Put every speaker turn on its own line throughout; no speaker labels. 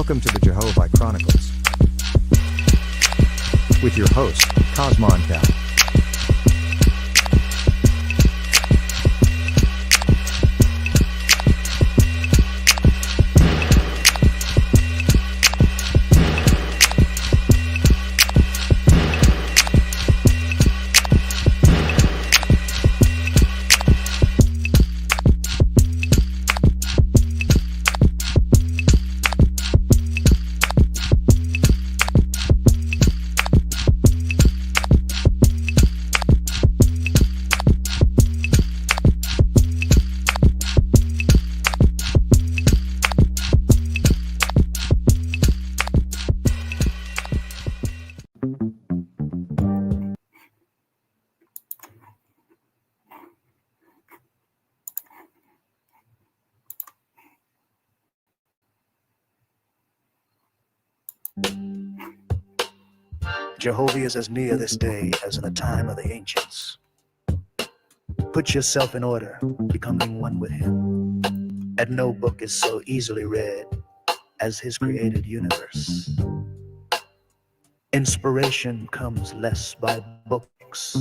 Welcome to the Jehovih Chronicles with your host, Cosmon Cal.
Jehovah is as near this day as in the time of the ancients. Put yourself in order, becoming one with him. And no book is so easily read as his created universe. Inspiration comes less by books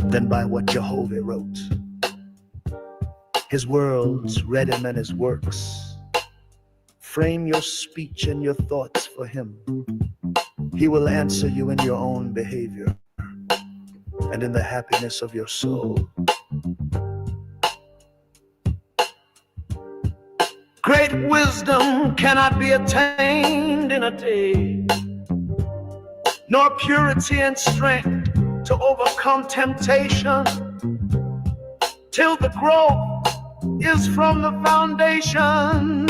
than by what Jehovah wrote. His worlds read him and his works. Frame your speech and your thoughts for him. He will answer you in your own behavior and in the happiness of your soul. Great wisdom cannot be attained in a day, nor purity and strength to overcome temptation, till the growth is from the foundation.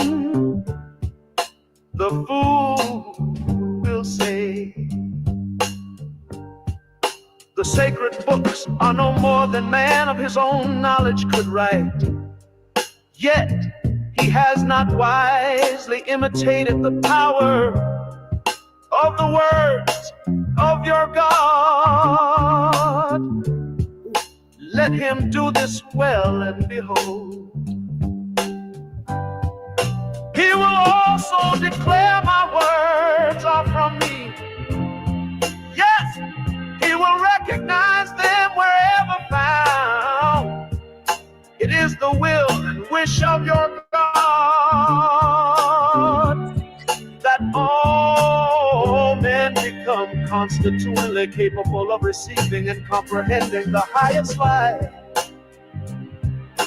The fool will say, the sacred books are no more than man of his own knowledge could write. Yet he has not wisely imitated the power of the words of your God. Let him do this well, and behold, he will also declare my words are from me. Yes, he will recognize them wherever found. It is the will and wish of your God that all men become constitutionally capable of receiving and comprehending the highest life,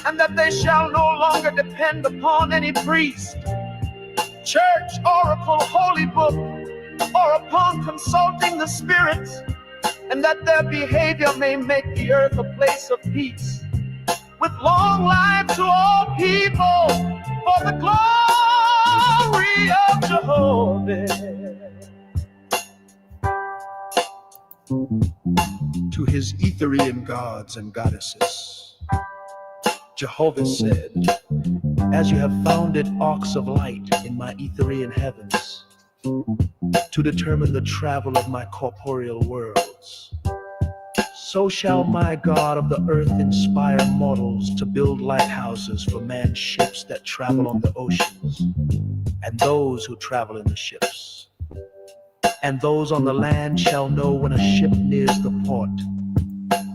and that they shall no longer depend upon any priest, church, oracle, holy book, or upon consulting the spirits, and that their behavior may make the earth a place of peace, with long life to all people, for the glory of Jehovah. To his Etherian gods and goddesses, Jehovah said, as you have founded arcs of light in my Etherian heavens, to determine the travel of my corporeal worlds, so shall my God of the earth inspire mortals to build lighthouses for man's ships that travel on the oceans, and those who travel in the ships. And those on the land shall know when a ship nears the port,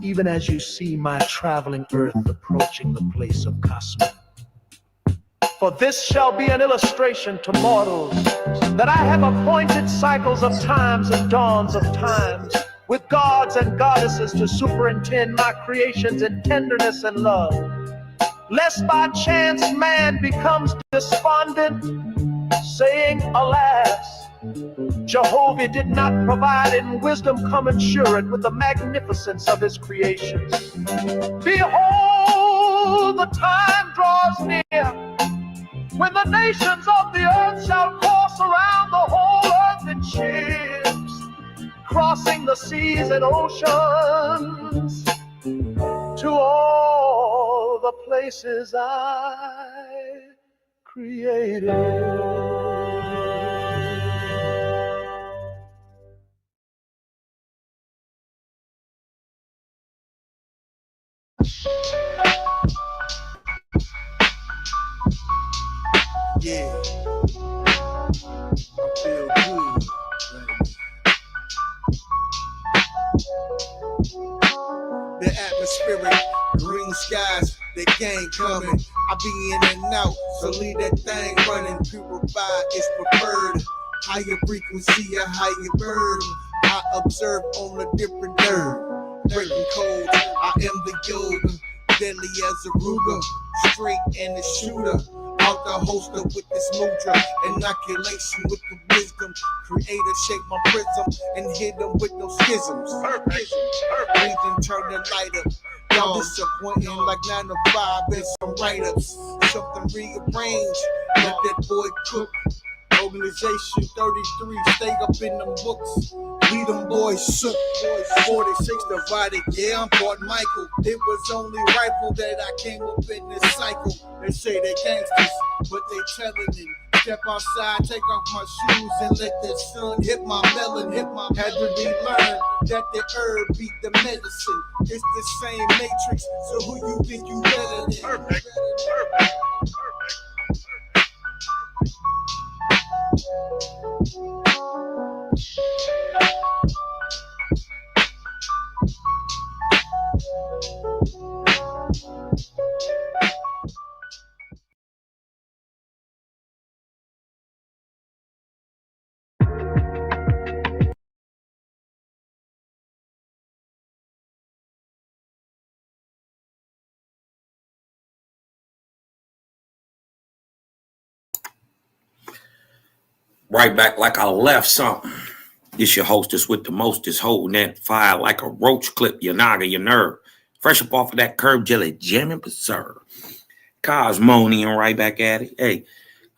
even as you see my traveling earth approaching the place of Cosmos. For this shall be an illustration to mortals, that I have appointed cycles of times and dawns of times, with gods and goddesses to superintend my creations in tenderness and love, lest by chance man becomes despondent, saying, alas, Jehovah did not provide in wisdom commensurate with the magnificence of his creations. Behold, the time draws near when the nations of the earth shall course around the whole earth in ships, crossing the seas and oceans to all the places I created. Yeah.
coming. I be in and out, so leave that thing running. Purify is preferred. Higher frequency, a higher bird. I observe on a different nerve. Breaking codes, I am the yoga. Deadly as a Ruger, straight and a shooter. Out the holster with this mudra, inoculation with the wisdom. Creator shake my prism and hit them with no schisms. Perfect. Breathe and turn the light up. Y'all disappointing like 9 to 5 and some write-ups. Something rearranged, let that boy cook. Organization 33, stay up in them books. Lead them boys shook. 46 divided, yeah, I'm Fort Michael. It was only rifle that I came up in this cycle. They say they gangsters, but they telling it. Step outside, take off my shoes and let the sun hit my melon. Had to be learned that the herb beat the medicine. It's the same matrix, so who you think you better than? Perfect.
Right back like I left something. This your hostess with the mostest, holding that fire like a roach clip, your noggin, your nerve. Fresh up off of that curb jelly, jamming preserve. Cosmonian right back at it. Hey,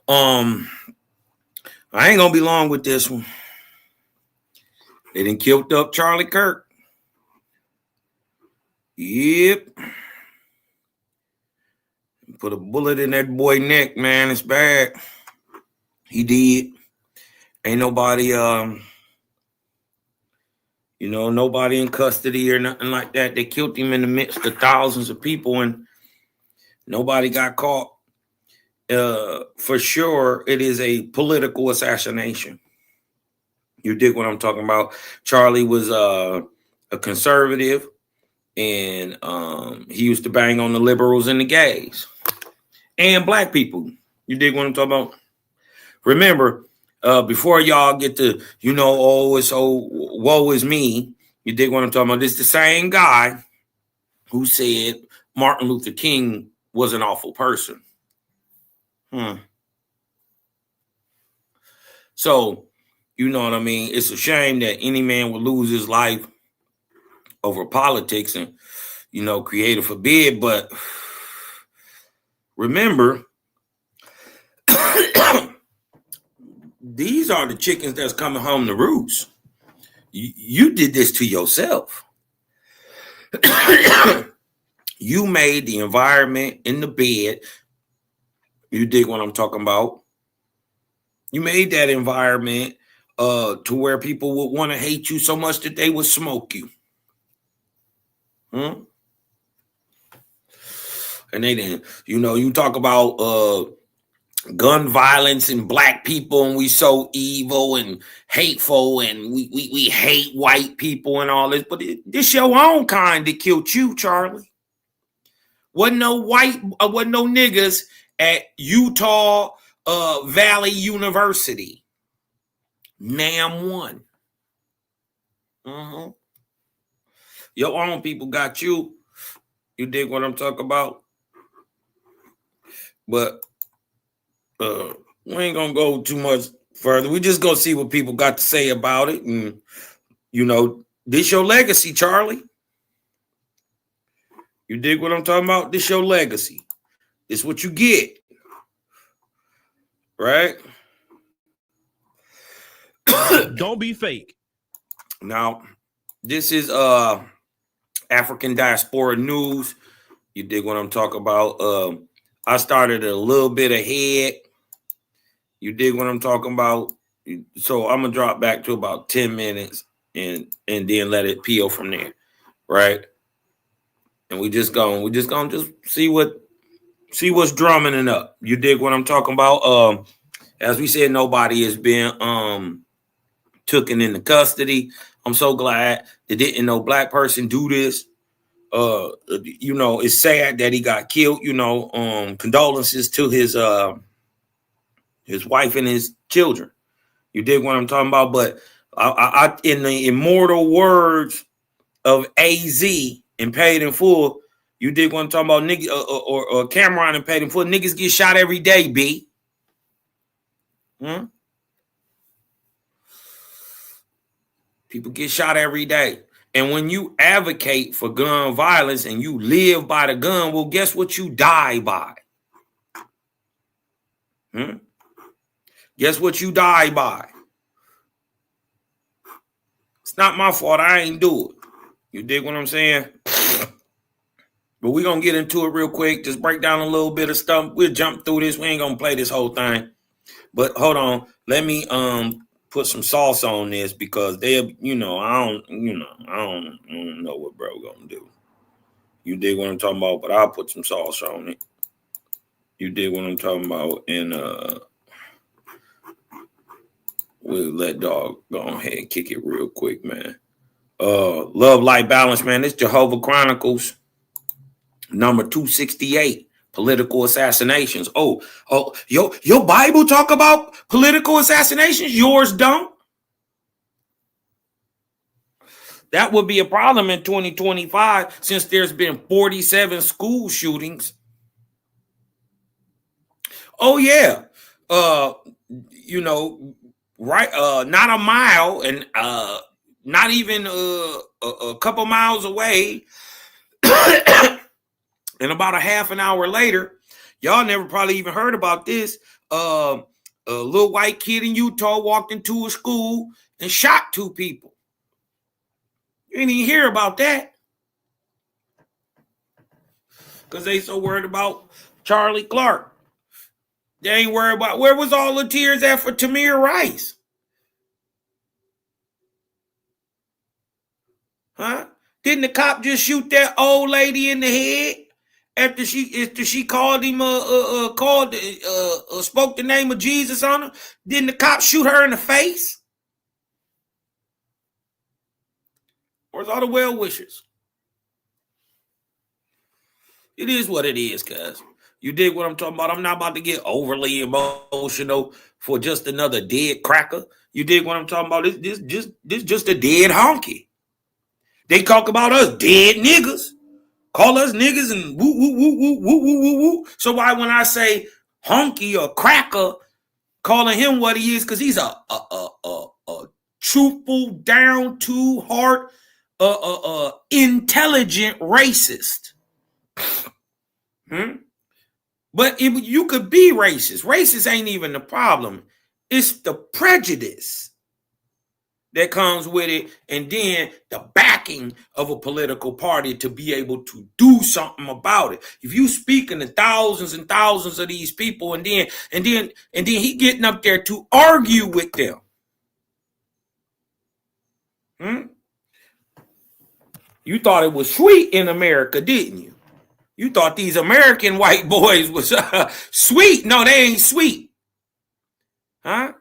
I ain't gonna be long with this one. They done killed up Charlie Kirk. Yep. Put a bullet in that boy neck, man. It's bad. He did. Ain't nobody, nobody in custody or nothing like that. They killed him in the midst of thousands of people and nobody got caught. For sure, it is a political assassination. You dig what I'm talking about? Charlie was a conservative and he used to bang on the liberals and the gays and black people. You dig what I'm talking about? Remember, before y'all get to, woe is me. You dig what I'm talking about? This is the same guy who said Martin Luther King was an awful person. So, you know what I mean? It's a shame that any man would lose his life over politics and, creator forbid. But remember, these are the chickens that's coming home to roost. You did this to yourself. You made the environment in the bed. You dig what I'm talking about? You made that environment to where people would want to hate you so much that they would smoke you. And they didn't, you talk about gun violence and black people and we so evil and hateful and we hate white people and all this, but this your own kind that killed you, Charlie. Wasn't no niggas at Utah Valley University. NAM one. Your own people got you. You dig what I'm talking about? But we ain't gonna go too much further. We just gonna see what people got to say about it. And this your legacy, Charlie. You dig what I'm talking about? This your legacy. This what you get. Right?
Don't be fake.
Now, this is African Diaspora News. You dig what I'm talking about? I started a little bit ahead. You dig what I'm talking about? So I'm gonna drop back to about 10 minutes and then let it peel from there, right? And we just gonna see what's drumming it up. You dig what I'm talking about? As we said, nobody has been taken into custody. I'm so glad that didn't no black person do this. You know, it's sad that he got killed. You know, condolences to his wife and his children. You dig what I'm talking about? But I in the immortal words of AZ and Paid in Full, you dig what I'm talking about? Nigga, or Cameron and Paid in Full, niggas get shot every day, B. People get shot every day. And when you advocate for gun violence and you live by the gun, well, guess what you die by? Guess what you die by? It's not my fault. I ain't do it. You dig what I'm saying? But we're going to get into it real quick. Just break down a little bit of stuff. We'll jump through this. We ain't going to play this whole thing. But hold on. Let me put some sauce on this because they, you know, I don't know what bro gonna do. You dig what I'm talking about? But I'll put some sauce on it. You dig what I'm talking about? And we'll let dog go ahead and kick it real quick, man. Love, life, balance, man. This Jehovah Chronicles, number 268. Political assassinations. Oh, your Bible talk about political assassinations? Yours don't? That would be a problem in 2025 since there's been 47 school shootings. Oh, yeah. You know, right, not a mile and not even a couple miles away. And about a half an hour later, y'all never probably even heard about this. A little white kid in Utah walked into a school and shot 2 people. You didn't even hear about that. Because they so worried about Charlie Clark. They ain't worried about where was all the tears at for Tamir Rice? Huh? Didn't the cop just shoot that old lady in the head? After she called him, spoke the name of Jesus on her, didn't the cop shoot her in the face? Where's all the well wishers? It is what it is, cuz. You dig what I'm talking about? I'm not about to get overly emotional for just another dead cracker. You dig what I'm talking about? This just a dead honky. They talk about us dead niggas. Call us niggas and woo, woo, woo, woo, woo, woo, woo, woo. So why when I say honky or cracker, calling him what he is, because he's a truthful, down to heart, intelligent racist. But you could be racist. Racist ain't even the problem. It's the prejudice that comes with it, and then the backing of a political party to be able to do something about it. If you speaking to thousands and thousands of these people, and then he getting up there to argue with them. You thought it was sweet in America, didn't you? You thought these American white boys was sweet. No, they ain't sweet. Huh?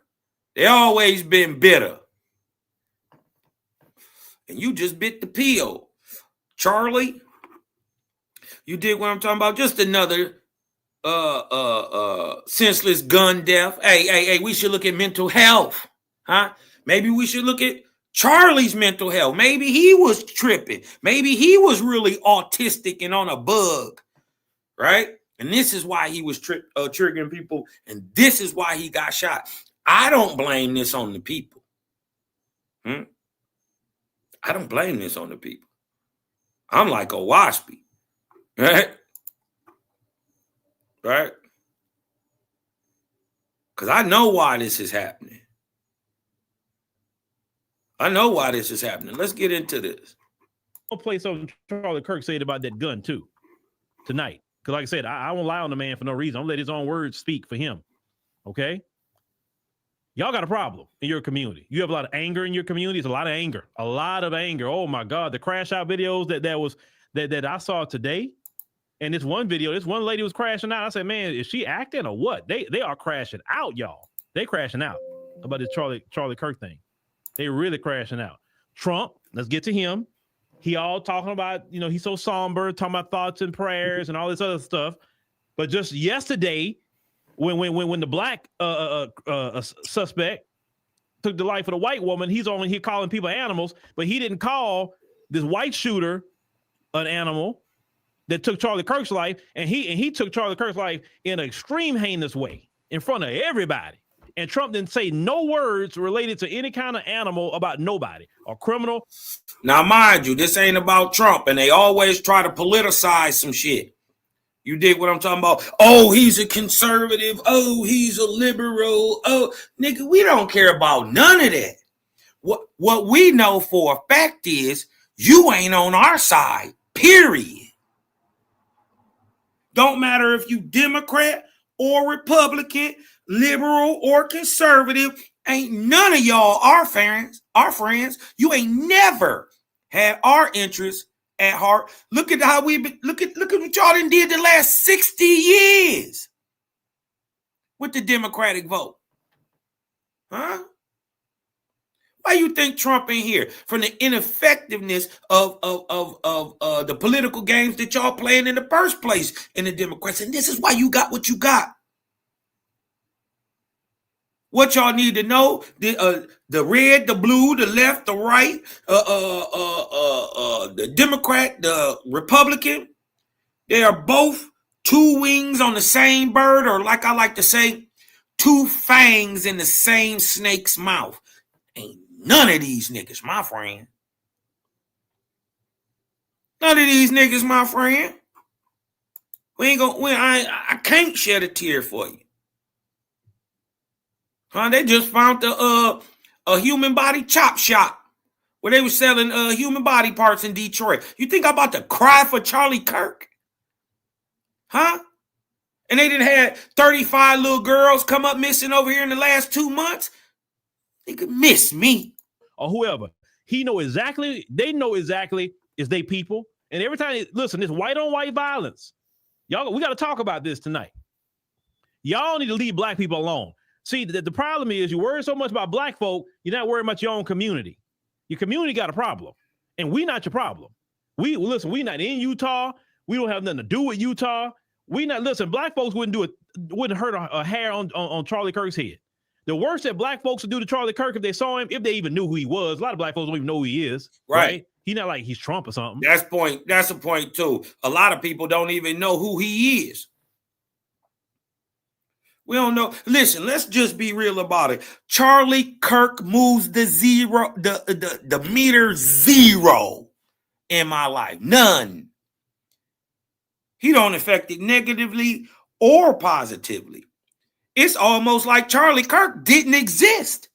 They always been bitter. And you just bit the pill. Charlie, you dig what I'm talking about? Just another senseless gun death. Hey, we should look at mental health. Huh? Maybe we should look at Charlie's mental health. Maybe he was tripping. Maybe he was really autistic and on a bug. Right? And this is why he was triggering people. And this is why he got shot. I don't blame this on the people. I don't blame this on the people. I'm like a waspy. Right? Right? Because I know why this is happening. I know why this is happening. Let's get into this.
I'll play something Charlie Kirk said about that gun too tonight. Because like I said, I won't lie on the man for no reason. I'll let his own words speak for him. Okay? Y'all got a problem in your community. You have a lot of anger in your community. It's a lot of anger. A lot of anger. Oh my God. The crash out videos that I saw today. And this one video, this one lady was crashing out. I said, man, is she acting or what? They are crashing out, y'all. They crashing out about this Charlie Kirk thing. They really crashing out. Trump, let's get to him. He all talking about, he's so somber, talking about thoughts and prayers and all this other stuff. But just yesterday, when the black suspect took the life of the white woman, he's on here calling people animals, but he didn't call this white shooter an animal that took Charlie Kirk's life, and he took Charlie Kirk's life in an extreme heinous way in front of everybody. And Trump didn't say no words related to any kind of animal about nobody or criminal.
Now, mind you, this ain't about Trump, and they always try to politicize some shit. You dig what I'm talking about? Oh, he's a conservative. Oh, he's a liberal. Oh, nigga, we don't care about none of that. What we know for a fact is you ain't on our side, period. Don't matter if you Democrat or Republican, liberal or conservative, ain't none of y'all our friends. You ain't never had our interests at heart. Look at how look at what y'all done did the last 60 years with the Democratic vote. Huh? Why you think Trump ain't here? From the ineffectiveness of the political games that y'all playing in the first place in the Democrats. And this is why you got what you got. What y'all need to know, the red, the blue, the left, the right, the Democrat, the Republican, they are both two wings on the same bird, or like I like to say, two fangs in the same snake's mouth. Ain't none of these niggas, my friend. None of these niggas, my friend. I can't shed a tear for you. Huh? They just found a human body chop shop where they were selling human body parts in Detroit. You think I'm about to cry for Charlie Kirk? Huh? And they didn't have 35 little girls come up missing over here in the last 2 months? They could miss me.
Or whoever. They know exactly it's they people. And every time, listen, this white on white violence. Y'all, we got to talk about this tonight. Y'all need to leave black people alone. See, the problem is you worry so much about black folk, you're not worried about your own community. Your community got a problem, and we not your problem. We not in Utah. We don't have nothing to do with Utah. Black folks wouldn't hurt a hair on Charlie Kirk's head. The worst that black folks would do to Charlie Kirk if they saw him, if they even knew who he was. A lot of black folks don't even know who he is. Right? He's not like he's Trump or something.
That's a point too. A lot of people don't even know who he is. We don't know. Listen, let's just be real about it. Charlie Kirk moves the meter zero in my life. None. He don't affect it negatively or positively. It's almost like Charlie Kirk didn't exist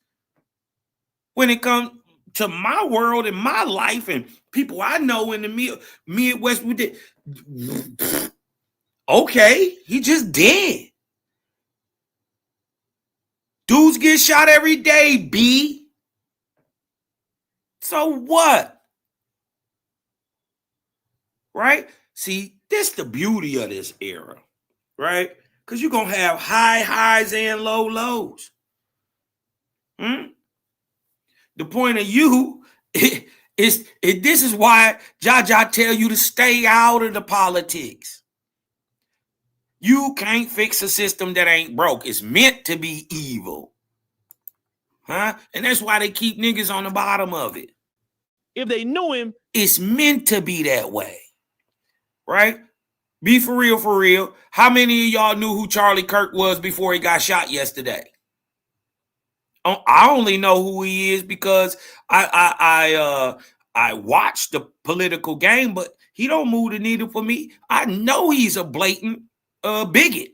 when it comes to my world and my life and people I know in the Midwest. We did. Okay, he just dead. Dudes get shot every day, B. So what? Right? See, this the beauty of this era, right? Because you're going to have high highs and low lows. The point of you is this is why Jaja tell you to stay out of the politics. You can't fix a system that ain't broke. It's meant to be evil. Huh? And that's why they keep niggas on the bottom of it.
If they knew him,
it's meant to be that way. Right? Be for real, for real. How many of y'all knew who Charlie Kirk was before he got shot yesterday? I only know who he is because I watched the political game, but he don't move the needle for me. I know he's a blatant bigot.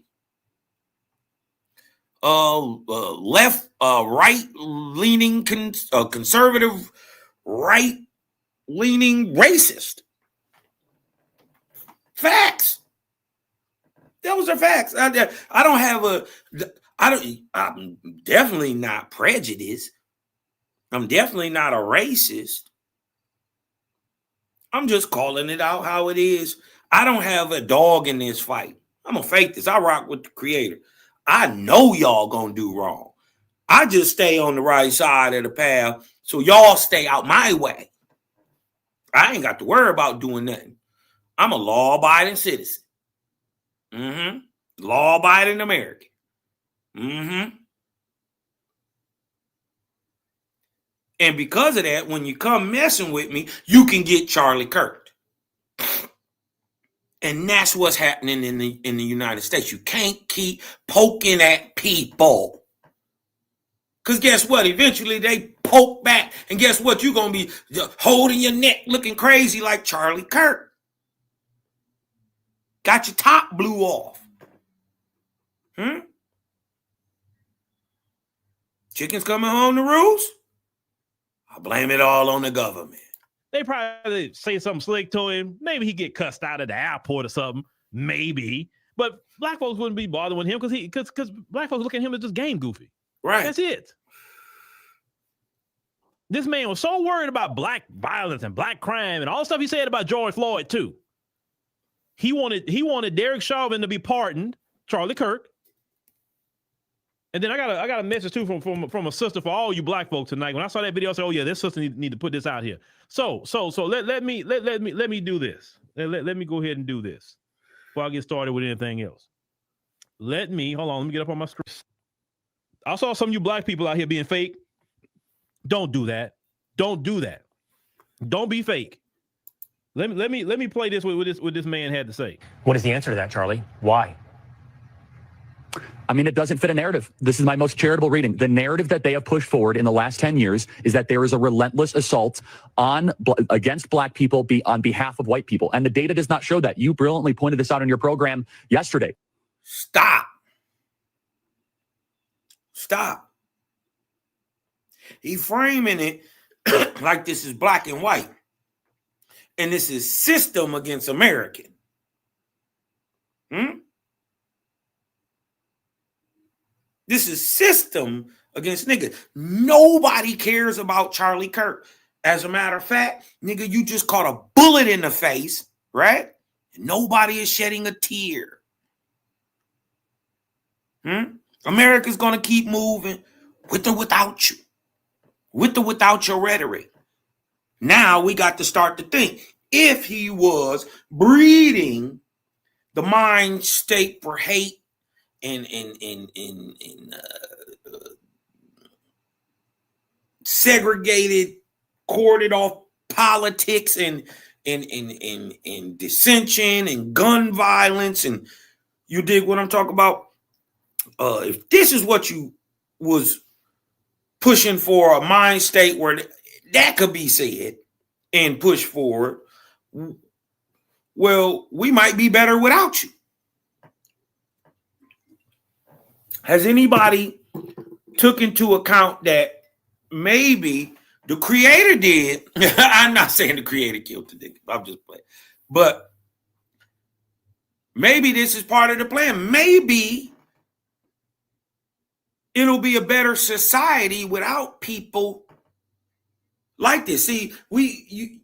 Left, right-leaning, conservative, right-leaning racist. Facts. Those are facts. I'm definitely not prejudiced. I'm definitely not a racist. I'm just calling it out how it is. I don't have a dog in this fight. I'm gonna fake this. I rock with the creator. I know y'all gonna do wrong. I just stay on the right side of the path so y'all stay out my way. I ain't got to worry about doing nothing. I'm a law-abiding citizen. Law-abiding American. And because of that, when you come messing with me, you can get Charlie Kirk. And that's what's happening in the United States. You can't keep poking at people. Because guess what? Eventually they poke back. And guess what? You're going to be holding your neck looking crazy like Charlie Kirk. Got your top blew off. Chickens coming home to roost? I blame it all on the government.
They probably say something slick to him. Maybe he get cussed out at the airport or something. Maybe. But black folks wouldn't be bothering with him because black folks look at him as just game goofy.
Right.
That's it. This man was so worried about black violence and black crime and all the stuff he said about George Floyd too. He wanted Derek Chauvin to be pardoned, Charlie Kirk. And then I got a message too from a sister for all you black folks tonight. When I saw that video, I said, "Oh yeah, this sister need to put this out here." So let me do this. Let me go ahead and do this before I get started with anything else. Let me get up on my screen. I saw some of you black people out here being fake. Don't do that. Don't do that. Don't be fake. Let me play this with this man had to say.
What is the answer to that, Charlie? Why? I mean, it doesn't fit a narrative. This is my most charitable reading. The narrative that they have pushed forward in the last 10 years is that there is a relentless assault against black people on behalf of white people. And the data does not show that. You brilliantly pointed this out on your program yesterday.
Stop. He framing it like this is black and white. And this is system against American. This is system against nigga. Nobody cares about Charlie Kirk. As a matter of fact, nigga, you just caught a bullet in the face, right? Nobody is shedding a tear. America's going to keep moving with or without you. With or without your rhetoric. Now we got to start to think. If he was breeding the mind state for hate and segregated, corded off politics and dissension and gun violence, and you dig what I'm talking about? If this is what you was pushing for, a mind state where that could be said and pushed forward, well, we might be better without you. Has anybody took into account that maybe the creator did? I'm not saying the creator killed the nigga. I'm just playing. But maybe this is part of the plan. Maybe it'll be a better society without people like this. See, we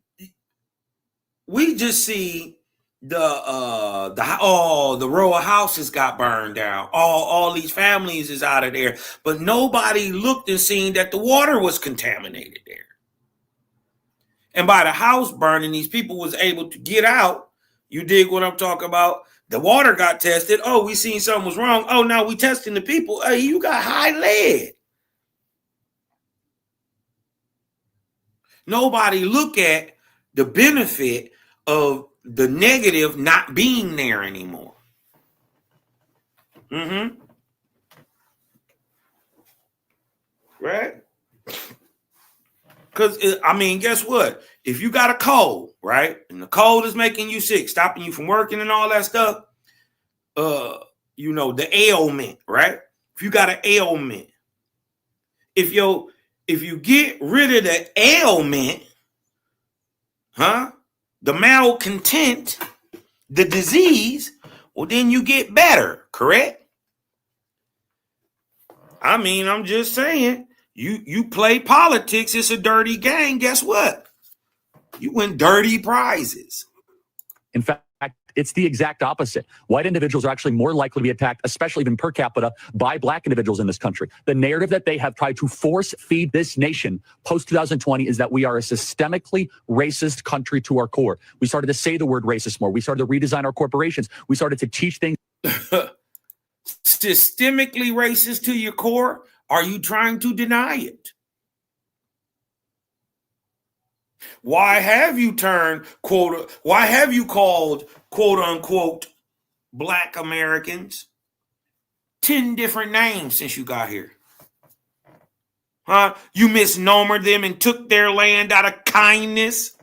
just see the row of houses got burned down. All these families is out of there, but nobody looked and seen that the water was contaminated there. And by the house burning, these people was able to get out. You dig what I'm talking about? The water got tested. Oh, we seen something was wrong. Oh, now we testing the people. Hey, you got high lead. Nobody look at the benefit of the negative not being there anymore. Right? Because, I mean, guess what? If you got a cold, right, and the cold is making you sick, stopping you from working and all that stuff, you know, the ailment, right? If you got an ailment, if you get rid of the ailment, the malcontent, the disease, well, then you get better, correct? I mean, I'm just saying, you play politics, it's a dirty game. Guess what? You win dirty prizes.
In fact, It's the exact opposite. White individuals are actually more likely to be attacked, especially even per capita, by black individuals in this country. The narrative that they have tried to force feed this nation post 2020 is that we are a systemically racist country to our core. We started to say the word racist more. We started to redesign our corporations. We started to teach things.
Systemically racist to your core? Are you trying to deny it? Why have you turned why have you called quote unquote black Americans 10 different names since you got here? Huh? You misnomered them and took their land out of kindness?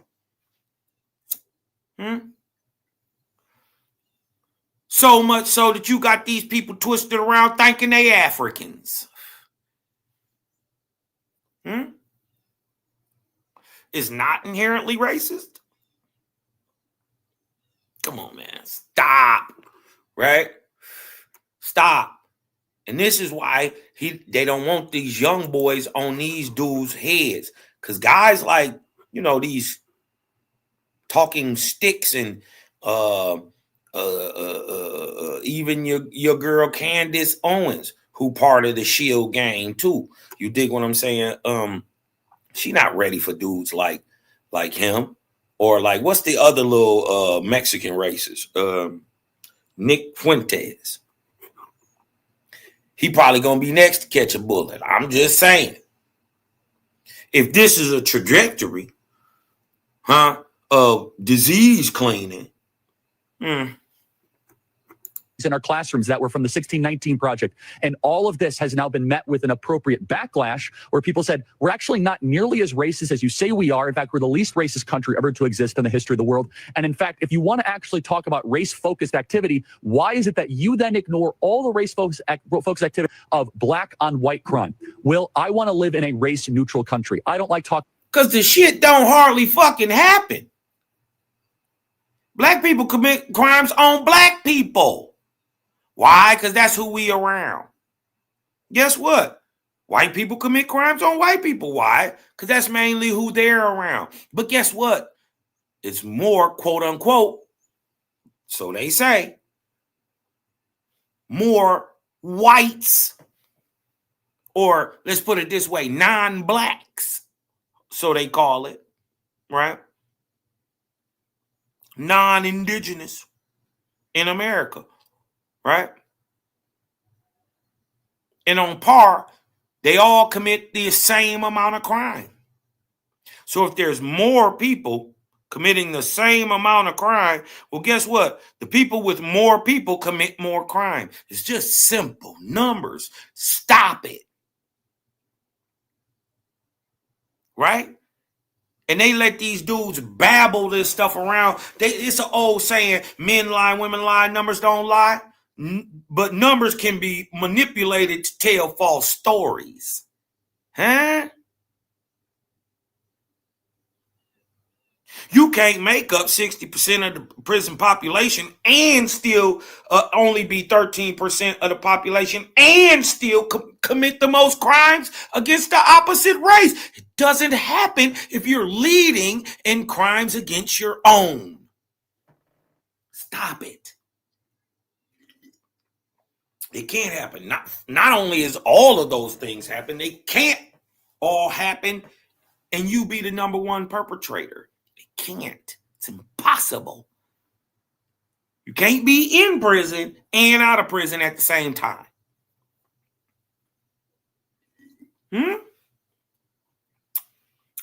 So much so that you got these people twisted around thinking they Africans. Is not inherently racist. Come on, man. Stop. Right? Stop. And this is why they don't want these young boys on these dudes' heads. Because guys like, these talking sticks and even your girl Candace Owens, who part of the Shield gang too. You dig what I'm saying? She not ready for dudes like him, or like what's the other little Mexican racist? Nick Fuentes. He probably gonna be next to catch a bullet. I'm just saying. If this is a trajectory, of disease cleaning,
in our classrooms that were from the 1619 Project. And all of this has now been met with an appropriate backlash where people said, we're actually not nearly as racist as you say we are. In fact, we're the least racist country ever to exist in the history of the world. And in fact, if you want to actually talk about race-focused activity, why is it that you then ignore all the race-focused activity of black on white crime? Will, I want to live in a race-neutral country. I don't like talking.
Because the shit don't hardly fucking happen. Black people commit crimes on black people. Why? Because that's who we around. Guess what? White people commit crimes on white people. Why? Because that's mainly who they're around. But guess what? It's more, quote unquote, so they say, more whites, or let's put it this way, non-blacks, so they call it, right? Non-indigenous in America. Right? And on par, they all commit the same amount of crime. So if there's more people committing the same amount of crime, well, guess what? The people with more people commit more crime. It's just simple numbers. Stop it. Right? And they let these dudes babble this stuff around. It's an old saying, men lie, women lie, numbers don't lie. But numbers can be manipulated to tell false stories. Huh? You can't make up 60% of the prison population and still only be 13% of the population and still commit the most crimes against the opposite race. It doesn't happen if you're leading in crimes against your own. Stop it. It can't happen. Not only is all of those things happen, they can't all happen and you be the number one perpetrator. It can't. It's impossible. You can't be in prison and out of prison at the same time. And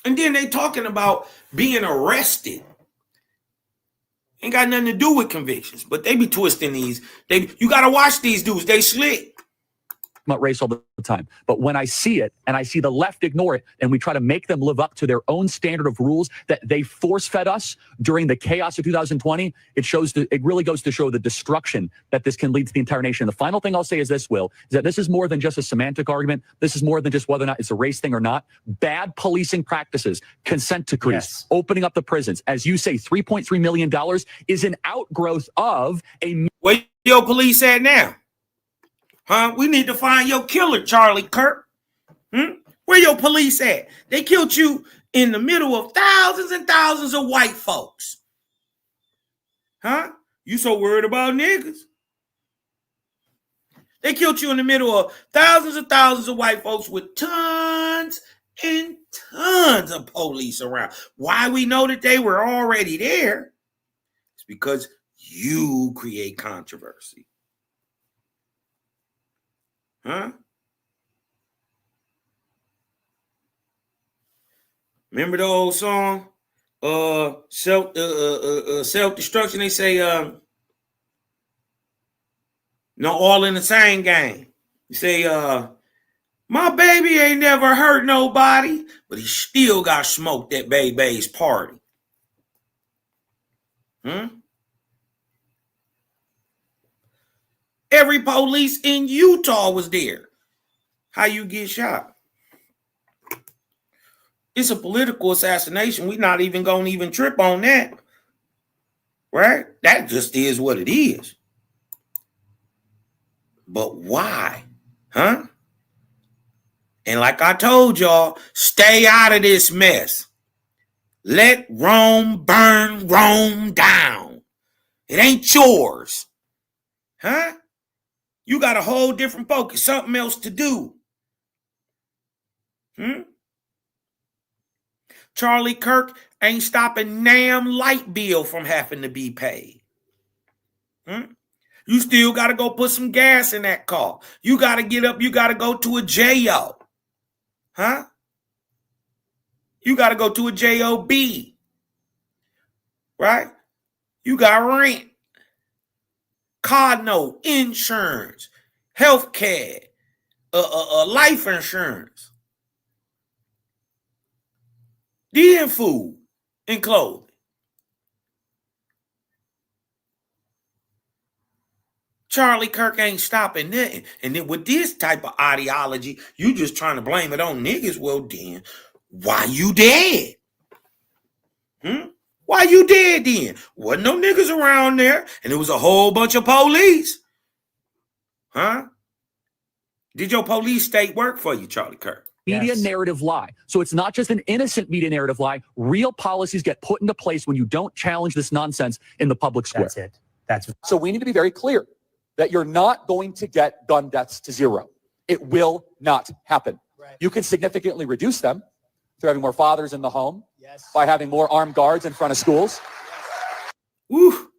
then they talking about being arrested. Ain't got nothing to do with convictions, but they be twisting these. You got to watch these dudes. They slick.
About race all the time. But when I see it and I see the left ignore it and we try to make them live up to their own standard of rules that they force fed us during the chaos of 2020, it really goes to show the destruction that this can lead to the entire nation. The final thing I'll say is this, Will, is that this is more than just a semantic argument. This is more than just whether or not it's a race thing or not. Bad policing practices, consent decrees, opening up the prisons. As you say, $3.3 million is an outgrowth of a...
Where your police at now? Huh? We need to find your killer, Charlie Kirk. Where your police at? They killed you in the middle of thousands and thousands of white folks. Huh? You so worried about niggas. They killed you in the middle of thousands of white folks with tons and tons of police around. Why we know that they were already there? It's because you create controversy. Huh? Remember the old song? Self-destruction. They say, no, all in the same game. You say, my baby ain't never hurt nobody, but he still got smoked at baby's party. Every police in Utah was there. How you get shot? It's a political assassination. We're not even going to even trip on that. Right? That just is what it is. But why? Huh? And like I told y'all, stay out of this mess. Let Rome burn Rome down. It ain't yours. Huh? You got a whole different focus, something else to do. Charlie Kirk ain't stopping damn light bill from having to be paid. You still got to go put some gas in that car. You got to get up. You got to go to a JO. Huh? You got to go to a JOB. Right? You got rent, car note, insurance, health care, life insurance, then food and clothing. Charlie Kirk ain't stopping nothing. And then with this type of ideology, you just trying to blame it on niggas. Well, then, why you dead? Why you dead then? Wasn't no niggas around there, and it was a whole bunch of police. Huh? Did your police state work for you, Charlie Kirk?
Media narrative lie. So it's not just an innocent media narrative lie. Real policies get put into place when you don't challenge this nonsense in the public square.
That's it.
So we need to be very clear that you're not going to get gun deaths to zero. It will not happen.
Right.
You can significantly reduce them through having more fathers in the home, by having more armed guards in front of schools.
Woo.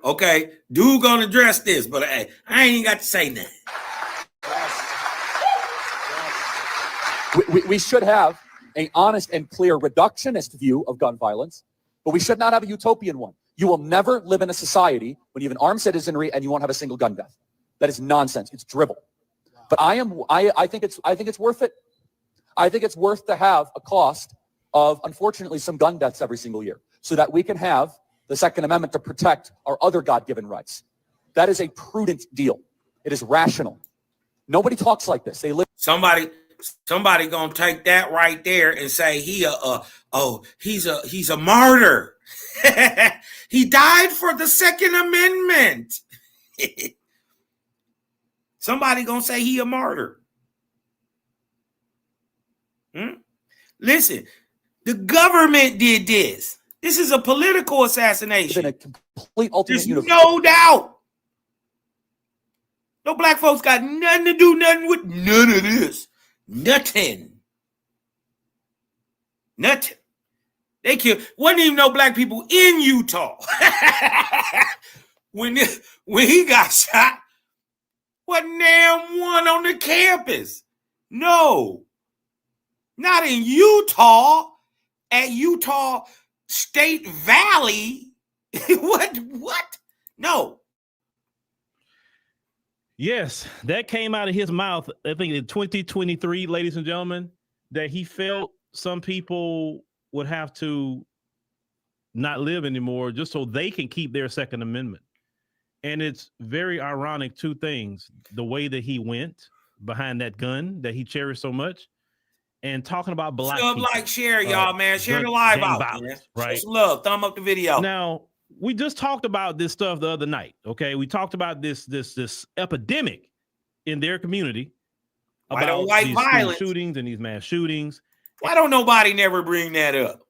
Okay, dude gonna address this, but hey, I ain't even got to say nothing.
We should have an honest and clear reductionist view of gun violence, but we should not have a utopian one. You will never live in a society when you have an armed citizenry and you won't have a single gun death. That is nonsense. It's drivel. But I think it's worth it. I think it's worth to have a cost of, unfortunately, some gun deaths every single year so that we can have the Second Amendment to protect our other God-given rights. That is a prudent deal. It is rational. Nobody talks like this. They live.
Somebody gonna take that right there and say he's a martyr. He died for the Second Amendment. Somebody gonna say he a martyr. Listen, the government did this. This is a political assassination.
In a complete alternate
There's
universe.
no doubt. No black folks got nothing to do nothing with none of this. Nothing. They killed. Wasn't even no black people in Utah. when he got shot, wasn't damn one on the campus. No. Not in Utah. At Utah State Valley. What? No.
Yes, that came out of his mouth, I think in 2023, ladies and gentlemen, that he felt some people would have to not live anymore just so they can keep their Second Amendment. And it's very ironic, two things: the way that he went behind that gun that he cherished so much, and talking about black
Sub,
people.
like, share, y'all, man. Share the live out, man.
Right?
Show some love. Thumb up the video.
Now, we just talked about this stuff the other night. Okay, we talked about this epidemic in their community about
white
these
violence,
shootings and these mass shootings.
Why don't nobody never bring that up?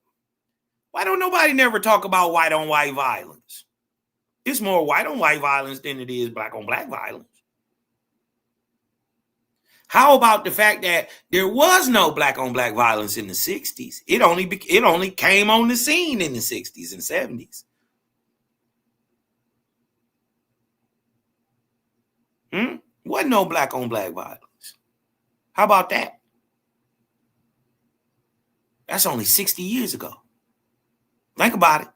Why don't nobody never talk about white on white violence? It's more white on white violence than it is black on black violence. How about the fact that there was no black on black violence in the 60s? It only came on the scene in the 60s and 70s. Wasn't no black on black violence. How about that? That's only 60 years ago. Think about it.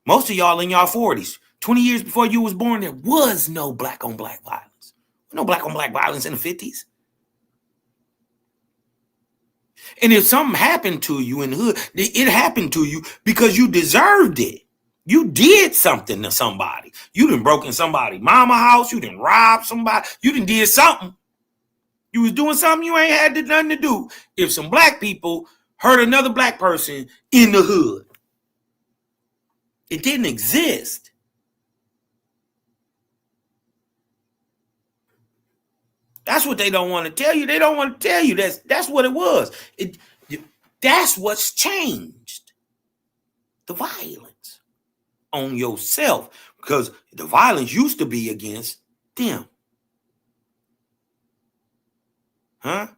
Most of y'all in y'all 40s, 20 years before you was born, there was no black on black violence. No black on black violence in the 50s. And if something happened to you in the hood, it happened to you because you deserved it. You did something to somebody. You done broke in somebody's mama house. You done robbed somebody. You done did something. You was doing something you ain't had nothing to do. If some black people hurt another black person in the hood, it didn't exist. That's what they don't want to tell you. They don't want to tell you that's what it was. That's what's changed. The violence on yourself, because the violence used to be against them. Huh?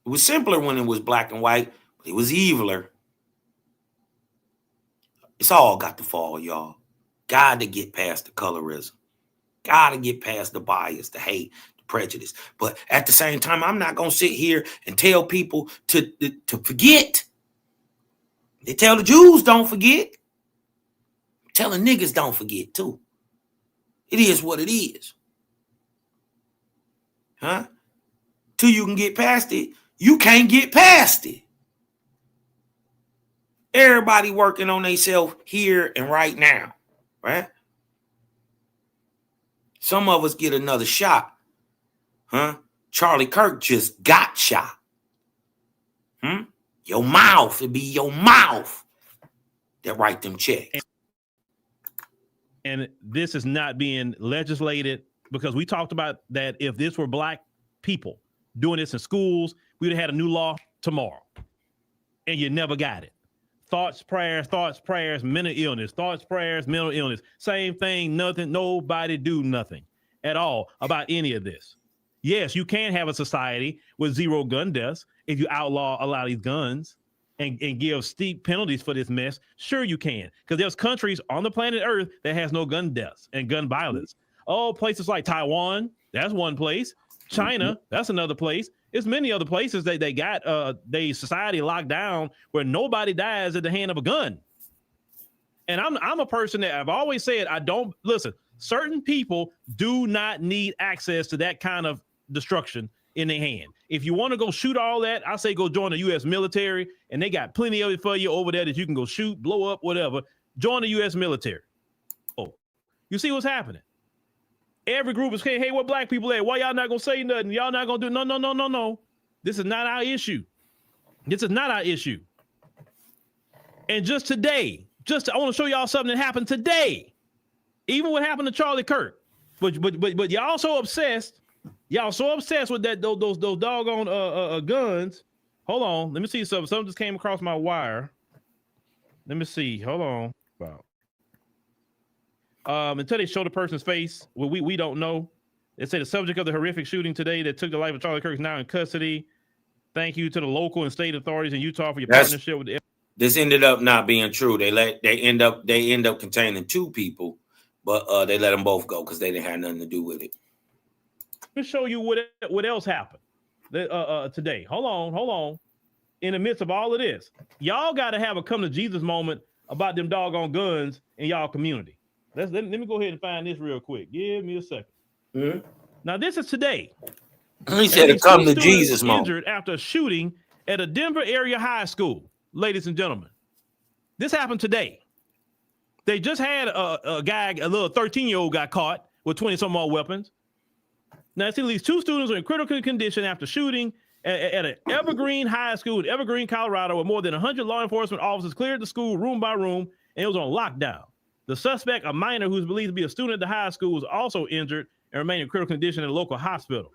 It was simpler when it was black and white, but it was eviler. It's all got to fall, y'all. Got to get past the colorism. Got to get past the bias, the hate, the prejudice. But at the same time, I'm not going to sit here and tell people to forget. They tell the Jews don't forget. I'm telling niggas don't forget too. It is what it is. Huh? Till you can get past it, you can't get past it. Everybody working on themselves here and right now, right? Some of us get another shot. Huh? Charlie Kirk just got shot. Your mouth, it be your mouth that write them checks.
And this is not being legislated, because we talked about that if this were black people doing this in schools, we'd have had a new law tomorrow. And you never got it. Thoughts, prayers, mental illness. Thoughts, prayers, mental illness. Same thing, nothing, nobody do nothing at all about any of this. Yes, you can have a society with zero gun deaths if you outlaw a lot of these guns and give steep penalties for this mess. Sure you can, because there's countries on the planet Earth that has no gun deaths and gun violence. Oh, places like Taiwan, that's one place. China, that's another place. There's many other places that they got they society locked down where nobody dies at the hand of a gun. And I'm a person that I've always said, I don't listen. Certain people do not need access to that kind of destruction in their hand. If you want to go shoot all that, I say go join the U.S. military, and they got plenty of it for you over there that you can go shoot, blow up, whatever. Join the U.S. military. Oh, you see what's happening? Every group is saying, hey, what black people at? Why y'all not going to say nothing? Y'all not going to do no. This is not our issue. This is not our issue. And just today, I want to show y'all something that happened today. Even what happened to Charlie Kirk. But y'all so obsessed. Y'all so obsessed with that those doggone guns. Hold on. Let me see something. Something just came across my wire. Let me see. Hold on. Wow. Until they show the person's face, well, we don't know. They say the subject of the horrific shooting today that took the life of Charlie Kirk is now in custody. Thank you to the local and state authorities in Utah for your partnership with the. This
ended up not being true. They end up containing two people, but they let them both go because they didn't have nothing to do with it.
Let me show you what else happened today. Hold on. In the midst of all of this, y'all got to have a come to Jesus moment about them doggone guns in y'all community. Let me go ahead and find this real quick. Give me a second. Mm-hmm. Now, this is today.
He said a come to Jesus moment.
Injured after a shooting at a Denver area high school, ladies and gentlemen. This happened today. They just had a little 13-year-old got caught with 20-some more weapons. Now, it's at least two students are in critical condition after shooting at an Evergreen High School in Evergreen, Colorado, where more than 100 law enforcement officers cleared the school room by room, and it was on lockdown. The suspect, a minor who's believed to be a student at the high school, was also injured and remained in critical condition in a local hospital.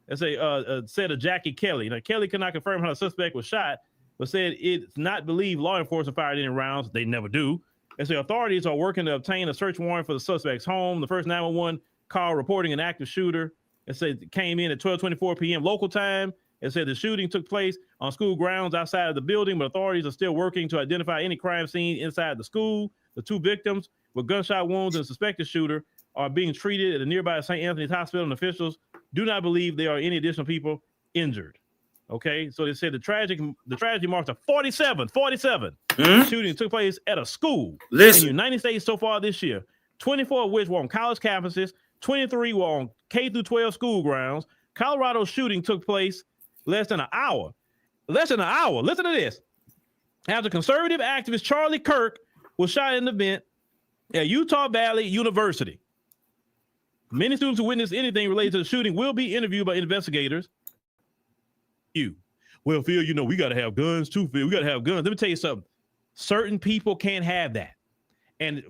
As said of Jackie Kelly. Now, Kelly could not confirm how the suspect was shot, but said it's not believed law enforcement fired any rounds. They never do. And so authorities are working to obtain a search warrant for the suspect's home. The first 911 call reporting an active shooter. It said it came in at 12:24 p.m. local time. It said the shooting took place on school grounds outside of the building, but authorities are still working to identify any crime scene inside the school. The two victims with gunshot wounds and suspected shooter are being treated at a nearby St. Anthony's Hospital, and officials do not believe there are any additional people injured. Okay, so they said the tragedy marks a 47 shooting took place at a school in the United States so far this year. 24 of which were on college campuses, 23 were on K through 12 school grounds. Colorado's shooting took place less than an hour. Listen to this. After conservative activist Charlie Kirk was shot in an event at Utah Valley University. Many students who witnessed anything related to the shooting will be interviewed by investigators. Well, Phil, you know, we got to have guns too, Phil. We got to have guns. Let me tell you something. Certain people can't have that. And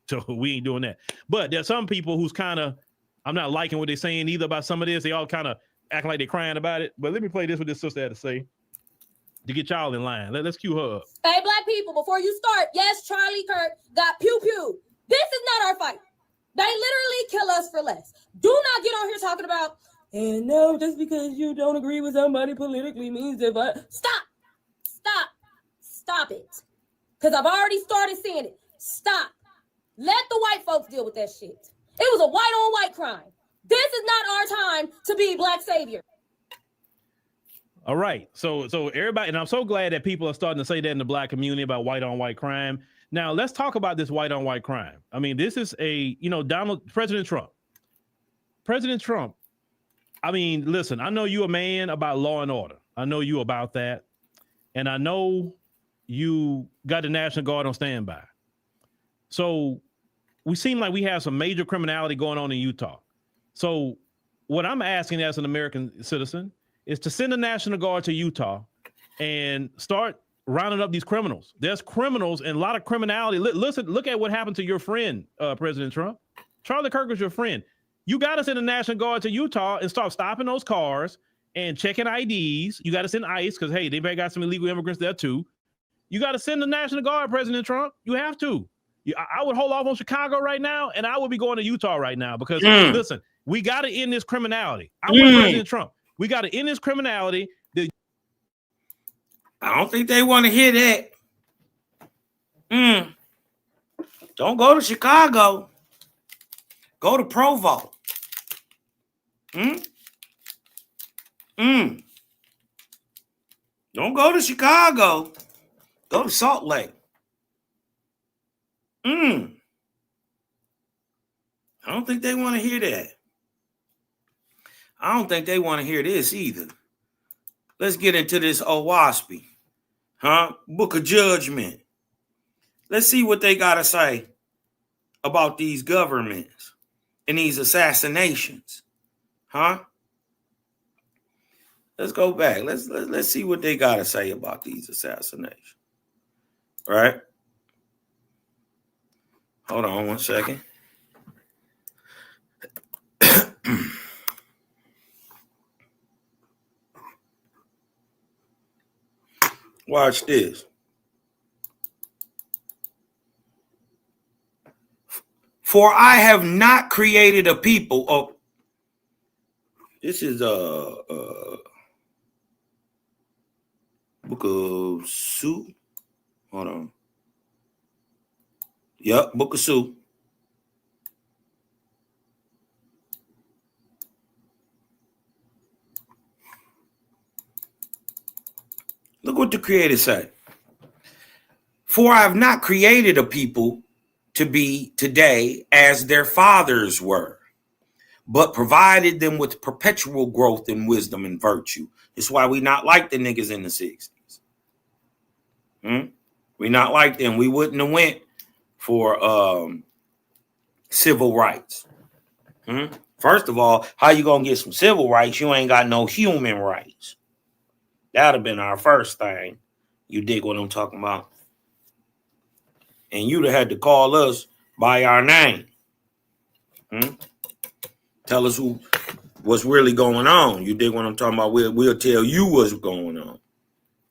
so we ain't doing that. But there's some people who's kind of, I'm not liking what they're saying either about some of this. They all kind of acting like they're crying about it. But let me play this what this sister had to say to get y'all in line. Let's cue her up.
Hey, black people, before you start, yes, Charlie Kirk got pew-pew. This is not our fight. They literally kill us for less. Do not get on here talking about, and no, just because you don't agree with somebody politically means that. Stop it. Because I've already started saying it. Stop. Let the white folks deal with that shit. It was a white-on-white crime. This is not our time to be black savior.
All right. So everybody, and I'm so glad that people are starting to say that in the black community about white-on-white crime. Now, let's talk about this white-on-white crime. I mean, this is President Trump. I mean, listen, I know you're a man about law and order. I know you about that. And I know you got the National Guard on standby. So we seem like we have some major criminality going on in Utah. So what I'm asking as an American citizen is to send the National Guard to Utah and start rounding up these criminals. There's criminals and a lot of criminality. Listen, look at what happened to your friend, President Trump. Charlie Kirk was your friend. You got to send the National Guard to Utah and start stopping those cars and checking IDs. You got to send ICE because, hey, they may got some illegal immigrants there too. You got to send the National Guard, President Trump. You have to. I would hold off on Chicago right now, and I would be going to Utah right now because, listen, we got to end this criminality. I want President Trump. We got to end this criminality.
I don't think they want to hear that. Don't go to Chicago. Go to Provo. Don't go to Chicago. Go to Salt Lake. I don't think they want to hear that. I don't think they want to hear this either. Let's get into this OWASP, Book of Judgment. Let's see what they got to say about these governments and these assassinations, Let's go back. Let's see what they got to say about these assassinations. All right. Hold on one second. Watch this. For I have not created a people. Oh, this is Book of Sue. Hold on. Yep, Book of Sue. Look what the Creator said. For I have not created a people to be today as their fathers were, but provided them with perpetual growth in wisdom and virtue. That's why we not like the niggas in the 60s. We not like them. We wouldn't have went for civil rights. First of all, how you gonna get some civil rights? You ain't got no human rights. That'd have been our first thing. You dig what I'm talking about? And you'd have had to call us by our name. Tell us what's really going on. You dig what I'm talking about? We'll tell you what's going on.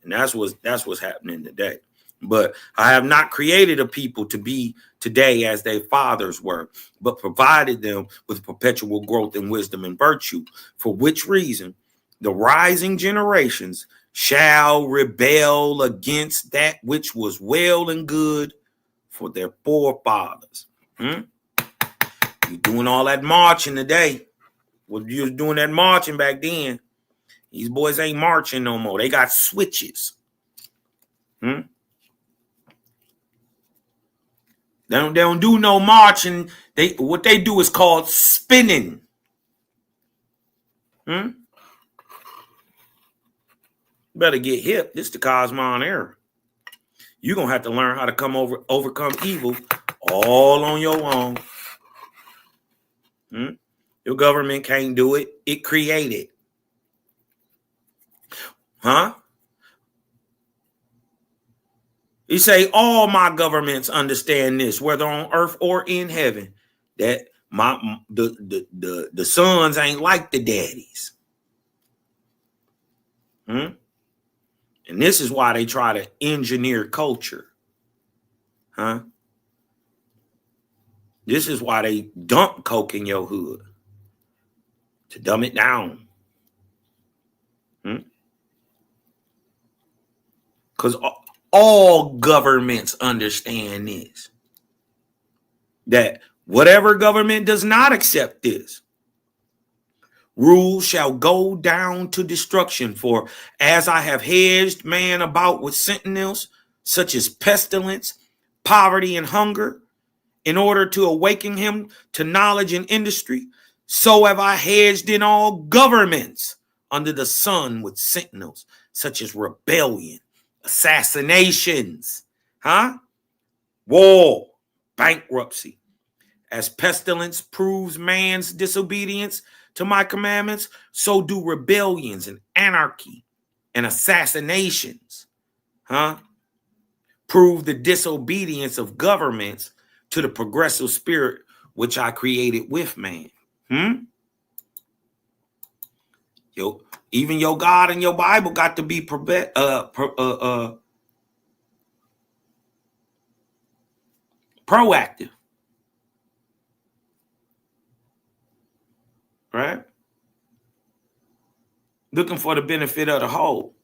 And that's what's happening today. But I have not created a people to be today as their fathers were, but provided them with perpetual growth in wisdom and virtue, for which reason the rising generations shall rebel against that which was well and good for their forefathers. You're doing all that marching today. Well, you was doing that marching back then. These boys ain't marching no more. They got switches. They don't do no marching. What they do is called spinning. Better get hip. This is the Cosmon era. You're gonna have to learn how to overcome evil all on your own. Your government can't do it. It created. He say, all my governments understand this, whether on earth or in heaven, that the sons ain't like the daddies. And this is why they try to engineer culture. This is why they dump coke in your hood. To dumb it down. Because all governments understand this. That whatever government does not accept this, rules shall go down to destruction. For as I have hedged man about with sentinels, such as pestilence, poverty, and hunger, in order to awaken him to knowledge and industry, so have I hedged in all governments under the sun with sentinels, such as rebellion, assassinations, war, bankruptcy. As pestilence proves man's disobedience to my commandments, so do rebellions and anarchy and assassinations, prove the disobedience of governments to the progressive spirit which I created with man. Even your God and your Bible got to be proactive. Right? Looking for the benefit of the whole.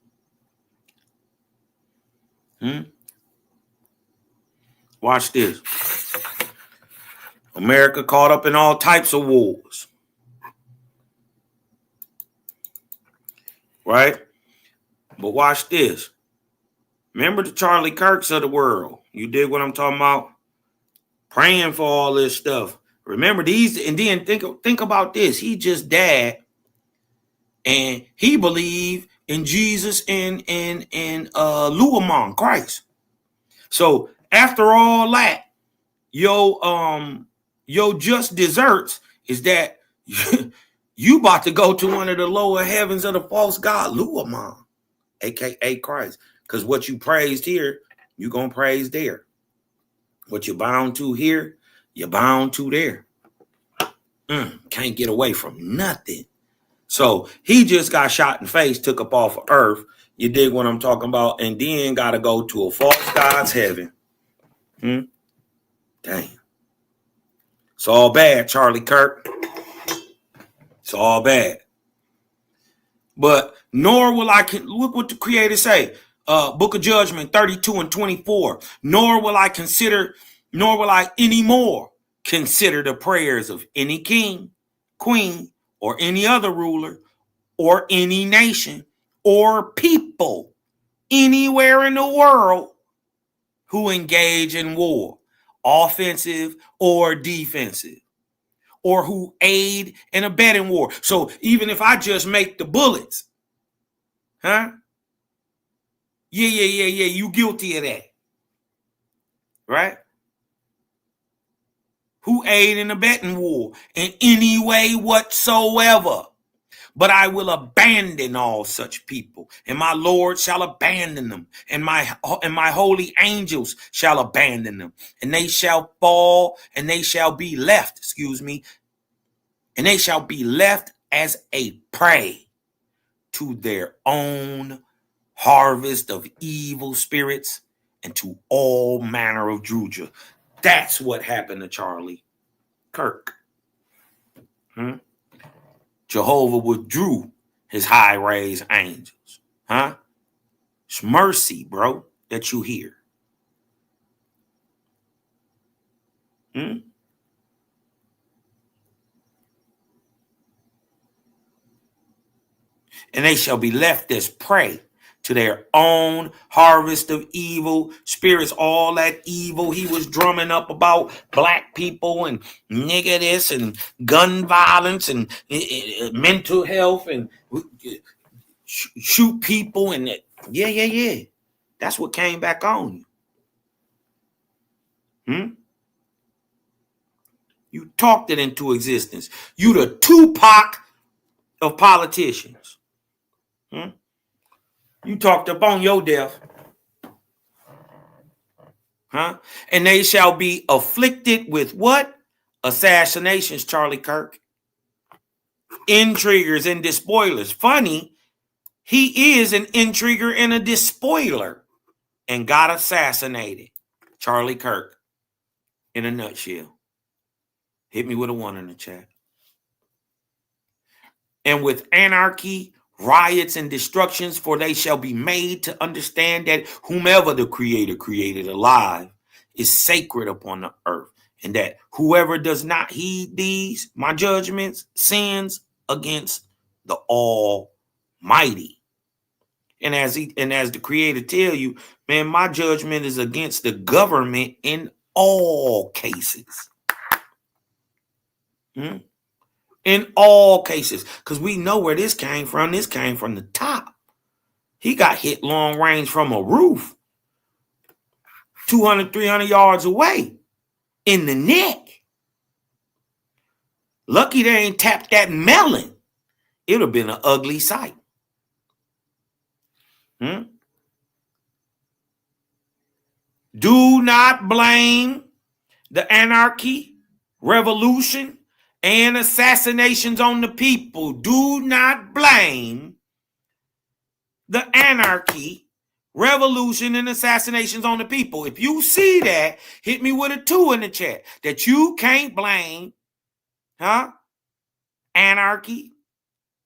Watch this. America caught up in all types of wars. Right? But watch this. Remember the Charlie Kirks of the world. You dig what I'm talking about? Praying for all this stuff. Remember these, and then think about this. He just died, and he believed in Jesus and Luamon, Christ. So after all that, your just desserts is that you about to go to one of the lower heavens of the false god, Luamon, aka Christ. Because what you praised here, you're gonna praise there. What you're bound to here, you're bound to there. Can't get away from nothing. So he just got shot in the face, took up off of earth. You dig what I'm talking about? And then got to go to a false god's heaven. Damn. It's all bad, Charlie Kirk. It's all bad. But nor will I, look what the Creator say. Book of Judgment 32 and 24. Nor will I anymore consider the prayers of any king, queen, or any other ruler, or any nation, or people anywhere in the world who engage in war, offensive or defensive, or who aid and abet in war. So even if I just make the bullets, yeah, you guilty of that, right? Who aid and abet in war in any way whatsoever. But I will abandon all such people, and my Lord shall abandon them, and my holy angels shall abandon them, and they shall fall, and they shall be left, and they shall be left as a prey to their own harvest of evil spirits, and to all manner of druja. That's what happened to Charlie Kirk. Jehovah withdrew his high raised angels. It's mercy, bro, that you hear. And they shall be left as prey to their own harvest of evil spirits. All that evil he was drumming up about black people and nigga this and gun violence and mental health and shoot people and yeah. That's what came back on you. You talked it into existence. You the Tupac of politicians. You talked upon your death. And they shall be afflicted with what? Assassinations, Charlie Kirk. Intriguers and despoilers. Funny, he is an intriguer and a despoiler and got assassinated. Charlie Kirk, in a nutshell. Hit me with a 1 in the chat. And with anarchy, riots, and destructions, for they shall be made to understand that whomever the Creator created alive is sacred upon the earth, and that whoever does not heed these, my judgments, sins against the Almighty. And as the Creator tell you, man, my judgment is against the government in all cases. In all cases, because we know where this came from. This came from the top. He got hit long range from a roof 200, 300 yards away in the neck. Lucky they ain't tapped that melon. It would have been an ugly sight. Do not blame the anarchy, revolution, and assassinations on the people. Do not blame the anarchy, revolution, and assassinations on the people. If you see that, hit me with a 2 in the chat. That you can't blame anarchy,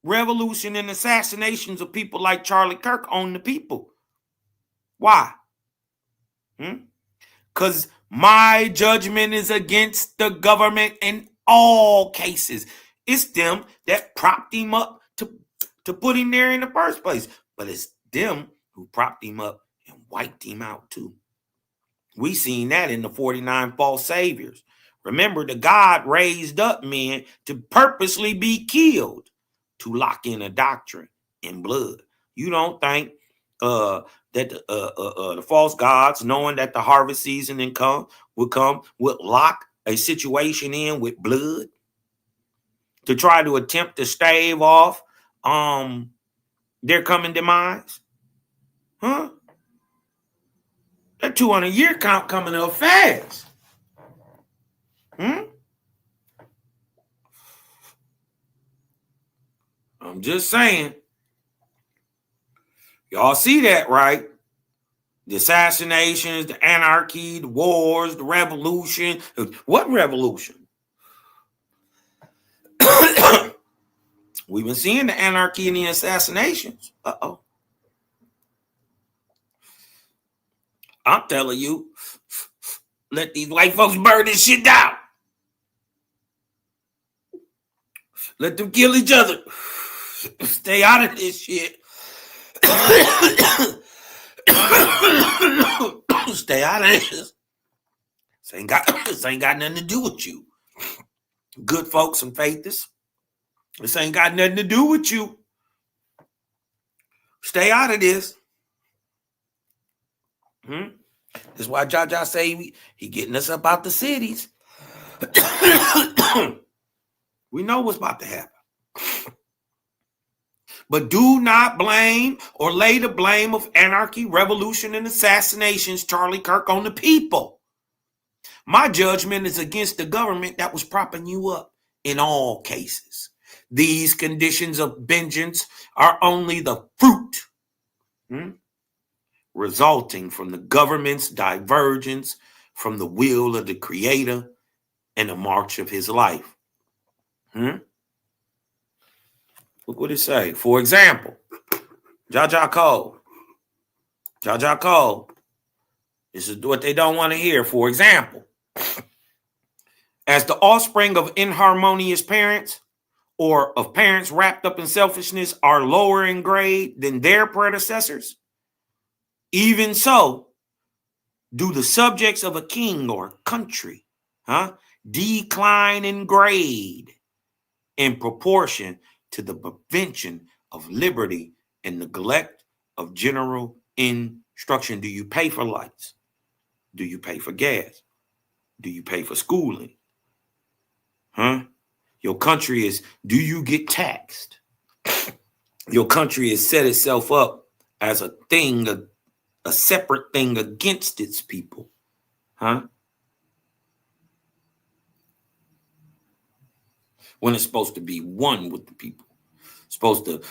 revolution, and assassinations of people like Charlie Kirk on the people. Why? Because my judgment is against the government in all cases. It's them that propped him up to put him there in the first place. But it's them who propped him up and wiped him out too. We seen that in the 49 false saviors. Remember, the God raised up men to purposely be killed to lock in a doctrine in blood. You don't think that the false gods, knowing that the harvest season would lock a situation in with blood to try to attempt to stave off their coming demise? That 200-year count coming up fast. I'm just saying. Y'all see that, right? The assassinations, the anarchy, the wars, the revolution. What revolution? We've been seeing the anarchy and the assassinations. I'm telling you, let these white folks burn this shit down. Let them kill each other. Stay out of this shit. Stay out of this. This ain't got nothing to do with you. Good folks and faithists. This ain't got nothing to do with you. Stay out of this. That's why Jaja say he getting us up out the cities. We know what's about to happen. But do not blame or lay the blame of anarchy, revolution, and assassinations, Charlie Kirk, on the people. My judgment is against the government that was propping you up in all cases. These conditions of vengeance are only the fruit resulting from the government's divergence from the will of the Creator and the march of his life. Look what it say. For example, Jaja Cole. Jaja Cole. This is what they don't want to hear. For example, as the offspring of inharmonious parents or of parents wrapped up in selfishness are lower in grade than their predecessors, even so do the subjects of a king or country decline in grade in proportion to the prevention of liberty and neglect of general instruction. Do you pay for lights? Do you pay for gas? Do you pay for schooling? Your country is, do you get taxed? Your country has set itself up as a thing, a separate thing against its people. When it's supposed to be one with the people. It's supposed to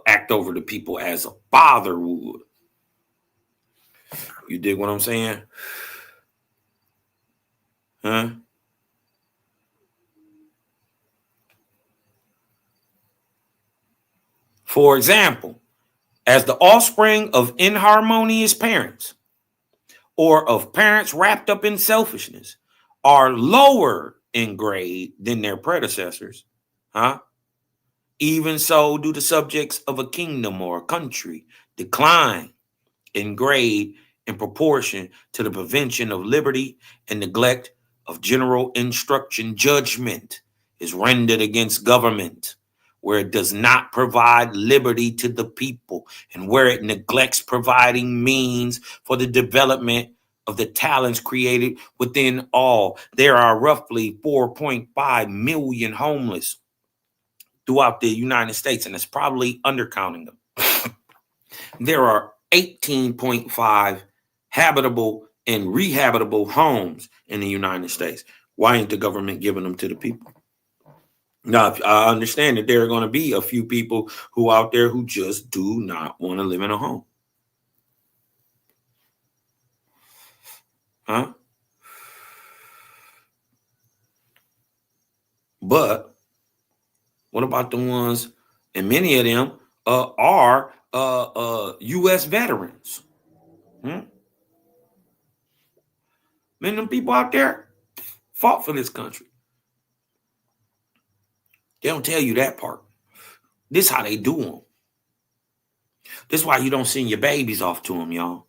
act over the people as a father would. You dig what I'm saying? For example, as the offspring of inharmonious parents or of parents wrapped up in selfishness are lower in grade than their predecessors, even so do the subjects of a kingdom or a country decline in grade in proportion to the prevention of liberty and neglect of general instruction. Judgment is rendered against government where it does not provide liberty to the people and where it neglects providing means for the development of the talents created within all. There are roughly 4.5 million homeless throughout the United States, and it's probably undercounting them. There are 18.5 habitable and rehabitable homes in the United States. Why ain't the government giving them to the people? Now, I understand that there are going to be a few people who out there who just do not want to live in a home. But what about the ones, and many of them are U.S. veterans? Many of them people out there fought for this country. They don't tell you that part. This is how they do them. This is why you don't send your babies off to them, y'all.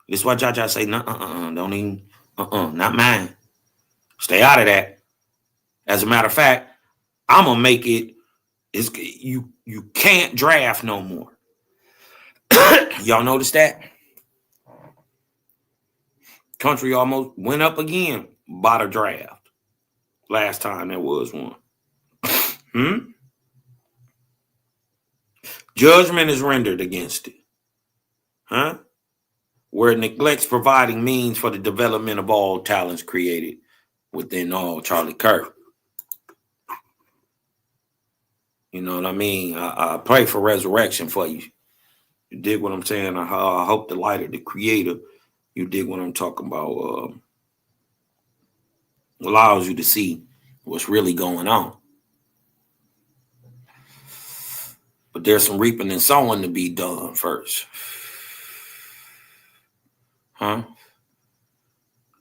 This is why Jaja say, don't even, not mine. Stay out of that. As a matter of fact, I'm gonna make it. You can't draft no more. Y'all notice that? Country almost went up again by the draft. Last time there was one. Judgment is rendered against it. Where it neglects providing means for the development of all talents created within all. Charlie Kirk. You know what I mean? I pray for resurrection for you. You dig what I'm saying? I hope the light of the Creator, you dig what I'm talking about, allows you to see what's really going on. But there's some reaping and sowing to be done first. I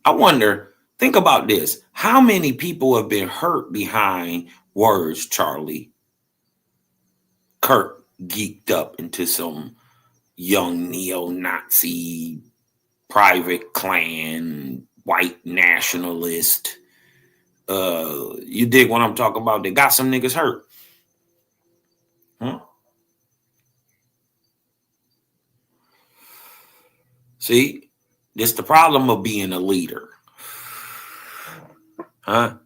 wonder, think about this. How many people have been hurt behind words, Charlie Kirk geeked up into some young neo-Nazi, private clan, white nationalist? You dig what I'm talking about? They got some niggas hurt. See, this the problem of being a leader. You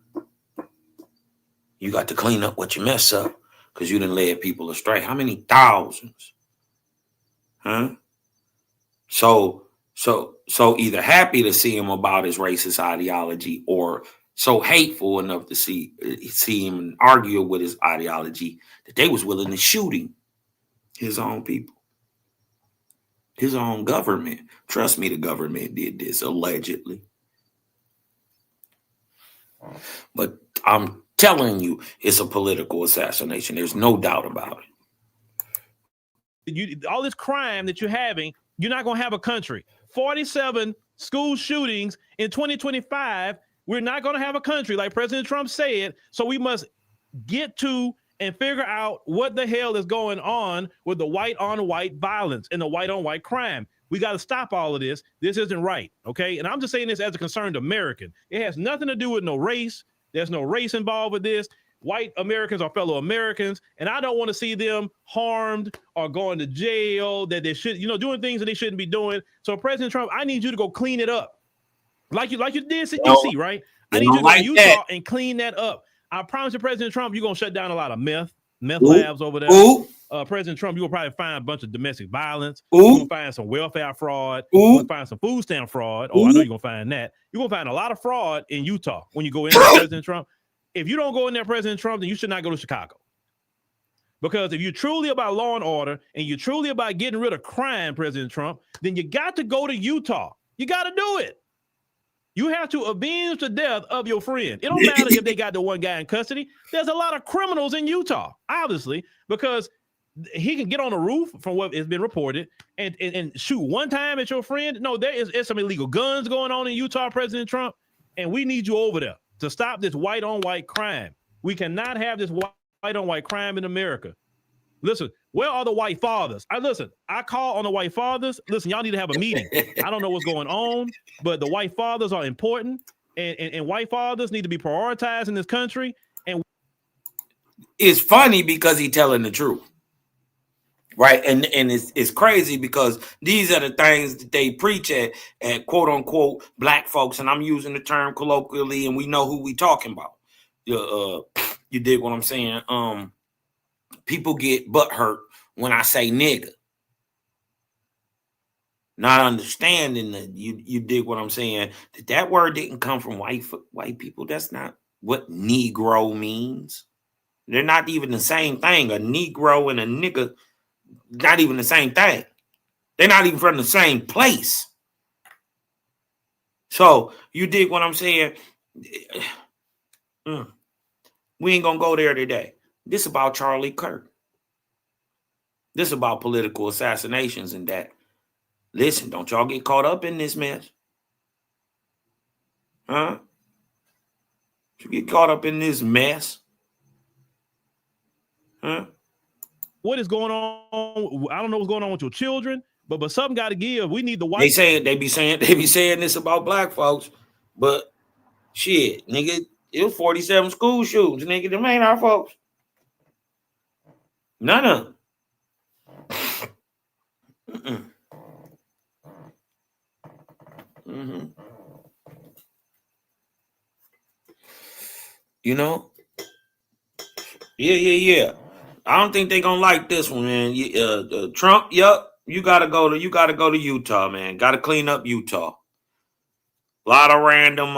got to clean up what you mess up because you done led people astray. How many thousands? So either happy to see him about his racist ideology or so hateful enough to see him and argue with his ideology that they was willing to shoot him, his own people. His own government. Trust me, the government did this allegedly. But I'm telling you, it's a political assassination. There's no doubt about
it. All this crime that you're having, you're not going to have a country. 47 school shootings in 2025. We're not going to have a country, like President Trump said. So we must get to and figure out what the hell is going on with the white on white violence and the white on white crime. We got to stop all of this. This isn't right. Okay. And I'm just saying this as a concerned American. It has nothing to do with no race. There's no race involved with this. White Americans are fellow Americans, and I don't want to see them harmed or going to jail, that they should, doing things that they shouldn't be doing. So President Trump, I need you to go clean it up. Like you did in DC, right? I need you to go to Utah and clean that up. I promise you, President Trump, you're going to shut down a lot of meth labs over there. President Trump, you will probably find a bunch of domestic violence. You're going to find some welfare fraud. You're going to find some food stamp fraud. I know you're going to find that. You're going to find a lot of fraud in Utah when you go in there, President Trump. If you don't go in there, President Trump, then you should not go to Chicago. Because if you're truly about law and order and you're truly about getting rid of crime, President Trump, then you got to go to Utah. You got to do it. You have to avenge the death of your friend. It don't matter if they got the one guy in custody. There's a lot of criminals in Utah, obviously, because he can get on the roof, from what has been reported, and shoot one time at your friend. No, there's some illegal guns going on in Utah, President Trump, and we need you over there to stop this white on white crime. We cannot have this white on white crime in America. Listen, where are the white fathers? I call on the white fathers. Listen, y'all need to have a meeting. I don't know what's going on, but the white fathers are important, and white fathers need to be prioritized in this country. And
it's funny because he's telling the truth, right? And it's crazy because these are the things that they preach at quote unquote black folks, and I'm using the term colloquially, and we know who we talking about. You dig what I'm saying? People get butthurt when I say nigga. Not understanding that you dig what I'm saying. That word didn't come from white people. That's not what Negro means. They're not even the same thing. A Negro and a nigga, not even the same thing. They're not even from the same place. So you dig what I'm saying? We ain't gonna go there today. This is about Charlie Kirk. This is about political assassinations and that. Listen, don't y'all get caught up in this mess. Huh? You get caught up in this mess. Huh?
What is going on? I don't know what's going on with your children, but something got to give. We need the white.
They be saying this about black folks, but shit, nigga, it was 47 school shootings, nigga. Them ain't our folks. None of them. Mm-hmm. You know? Yeah. I don't think they're gonna like this one, man. Trump, yup. You gotta go to Utah, man. Gotta clean up Utah. A lot of random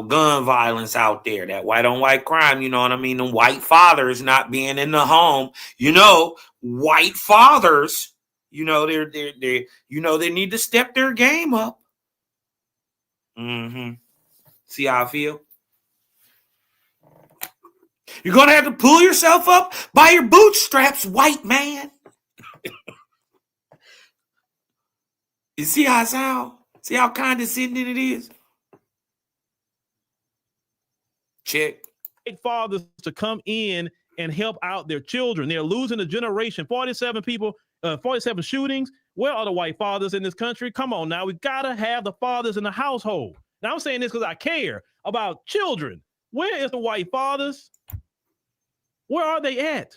gun violence out there. That white on white crime, you know what I mean? The white fathers not being in the home. White fathers, they need to step their game up. Mm-hmm. See how I feel? You're going to have to pull yourself up by your bootstraps, white man. You see how I sound? See how condescending it is? Check.
Fathers to come in and help out their children. They're losing a generation. 47 people, 47 shootings. Where are the white fathers in this country? Come on now. We got to have the fathers in the household. Now, I'm saying this because I care about children. Where is the white fathers? Where are they at?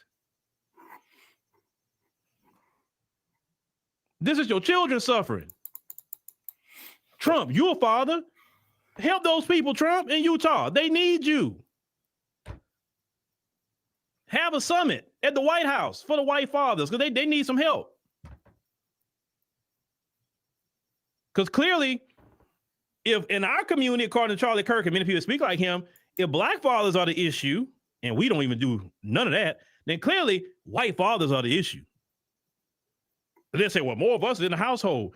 This is your children suffering. Trump, you're a father. Help those people, Trump, in Utah. They need you. Have a summit at the White House for the white fathers because they need some help. Because clearly, if in our community, according to Charlie Kirk and many people speak like him, if black fathers are the issue, and we don't even do none of that, then clearly white fathers are the issue. They say, well, more of us in the household.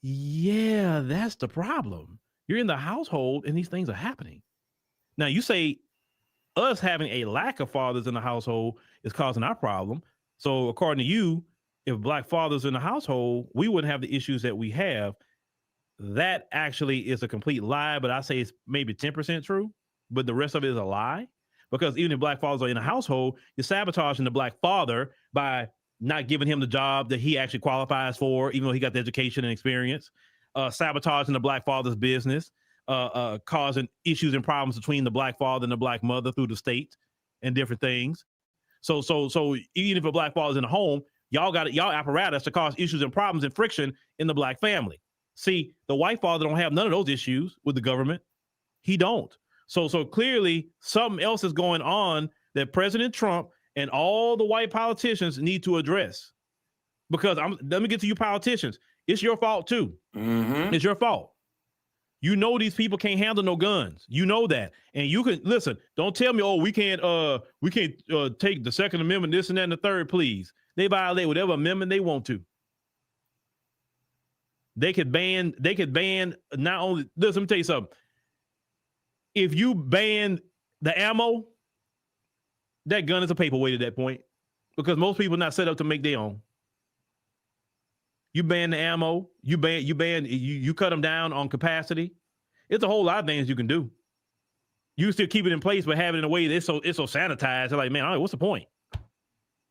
Yeah, that's the problem. You're in the household and these things are happening. Now, you say us having a lack of fathers in the household is causing our problem. So, according to you, if black fathers in the household, we wouldn't have the issues that we have. That actually is a complete lie, but I say it's maybe 10% true, but the rest of it is a lie. Because even if black fathers are in a household, you're sabotaging the black father by not giving him the job that he actually qualifies for, even though he got the education and experience, sabotaging the black father's business, causing issues and problems between the black father and the black mother through the state and different things. So even if a black father's in the home, y'all got y'all apparatus to cause issues and problems and friction in the black family. See, the white father don't have none of those issues with the government. He don't. So clearly something else is going on that President Trump and all the white politicians need to address. Because let me get to you politicians. It's your fault too.
Mm-hmm.
It's your fault. You know these people can't handle no guns. You know that. And you can listen, don't tell me, oh, we can't take the Second Amendment, this and that, and the third, please. They violate whatever amendment they want to. They could ban not only this, let me tell you something. If you ban the ammo, that gun is a paperweight at that point. Because most people are not set up to make their own. You ban the ammo, you cut them down on capacity. It's a whole lot of things you can do. You still keep it in place, but have it in a way that it's so sanitized. They're like, man, what's the point?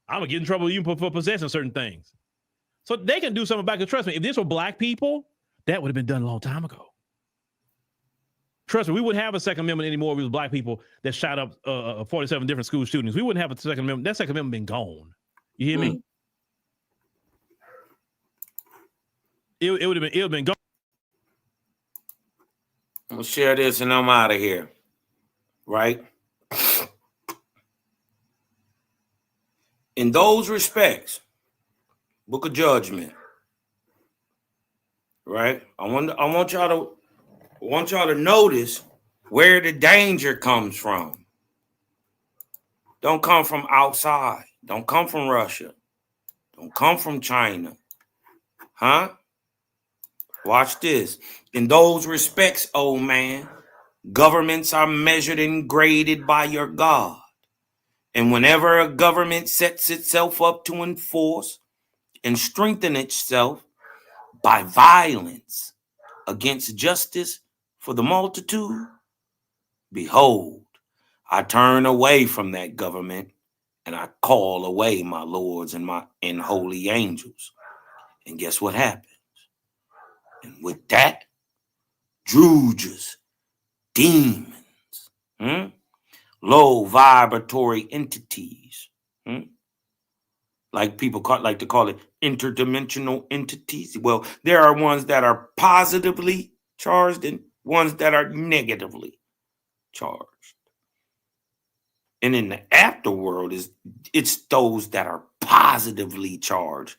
I'm gonna get in trouble even for possessing certain things. So they can do something about it. Trust me, if this were black people, that would have been done a long time ago. Trust me, we wouldn't have a Second Amendment anymore if it was black people that shot up 47 different school shootings. We wouldn't have a Second Amendment. That Second Amendment been gone. You hear me? It would have been gone.
I'm gonna share this and I'm out of here. Right? In those respects, Book of Judgment. Right? I want y'all to notice where the danger comes from. Don't come from outside. Don't come from Russia. Don't come from China. Huh? Watch this. In those respects, old man, governments are measured and graded by your God. And whenever a government sets itself up to enforce and strengthen itself by violence against justice for the multitude, behold, I turn away from that government and I call away my lords and holy angels. And guess what happens? And with that, druges, demons, low vibratory entities, like people like to call it interdimensional entities. Well, there are ones that are positively charged and ones that are negatively charged. And in the afterworld, it's those that are positively charged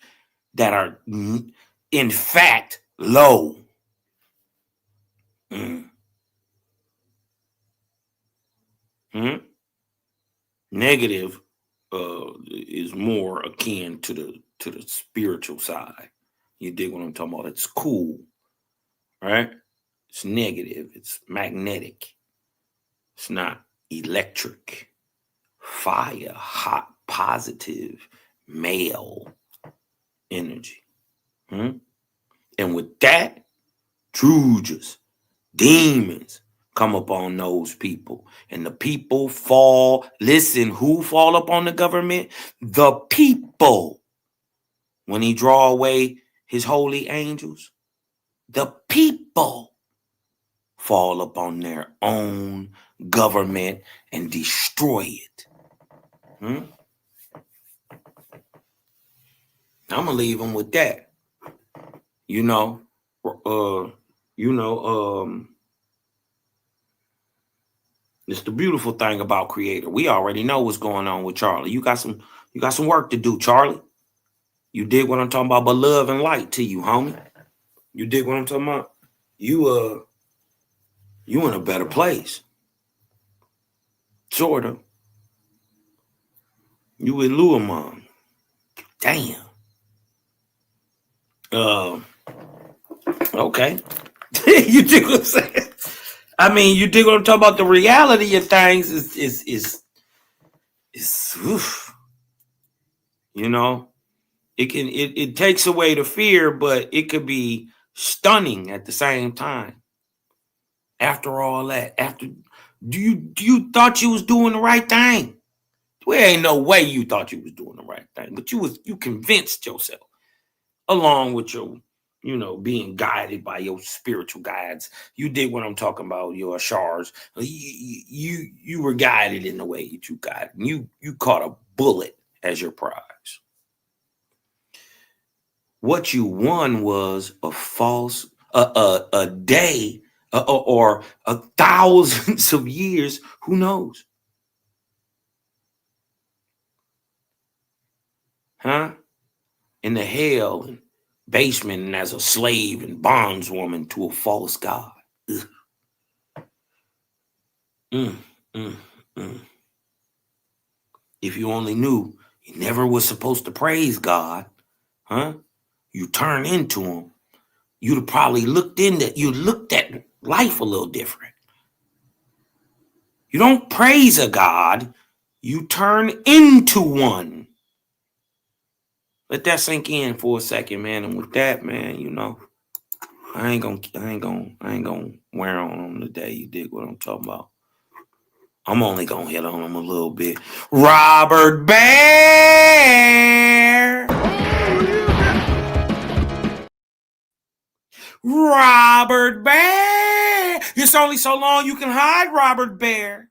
that are, in fact, low. Negative is more akin to the spiritual side. You dig what I'm talking about? It's cool, right? It's negative. It's magnetic. It's not electric, fire, hot, positive, male energy. And with that, druges, demons come upon those people. And the people fall. Listen, who fall upon the government? The people. When he draw away his holy angels, the people fall upon their own government and destroy it. I'm gonna leave them with that. It's the beautiful thing about Creator. We already know what's going on with Charlie. You got some work to do, Charlie. You dig what I'm talking about? But love and light to you, homie. You dig what I'm talking about? You in a better place. Sort of. You in Luamon. Damn. Okay. You dig what I'm saying? I mean, you dig what I'm talking about? The reality of things is oof. You know, it takes away the fear, but it could be stunning at the same time. After all that, do you thought you was doing the right thing? There ain't no way you thought you was doing the right thing, but you convinced yourself, along with your, being guided by your spiritual guides. You did what I'm talking about, your ashars. You were guided in the way that you guided. You caught a bullet as your prize. What you won was a false, a day, or thousands of years. Who knows? Huh? In the hell and basement, and as a slave and bondswoman to a false god. Mm, mm, mm. If you only knew you never was supposed to praise God, huh? You turn into him, you'd have probably looked at life a little different. You don't praise a God, you turn into one. Let that sink in for a second, man. And with that, man, I ain't gonna wear on him today. You dig what I'm talking about? I'm only gonna hit on him a little bit. Robert Bear. Robert Bear. It's only so long you can hide, Robert Bear.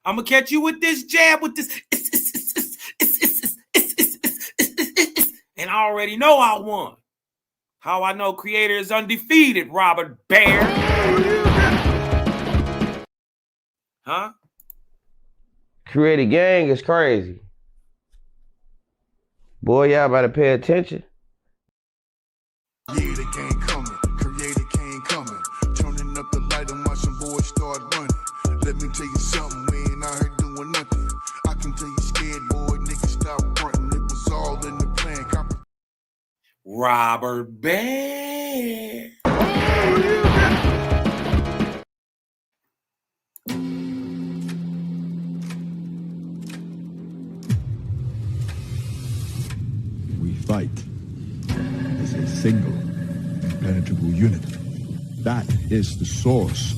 I'm gonna catch you with this jab, with this, and I already know I won. How I know Creator is undefeated, Robert Bear. Huh?
Creator gang is crazy. Boy, y'all better pay attention.
Yeah, the gang coming, Creator gang coming. Turning up the light and watching boys start running. Let me tell you something, we ain't out here doing nothing. I can tell you scared, boy, niggas stop fronting. It was all in the plan.
Robert Bear.
We fight as a single, impenetrable unit. That is the source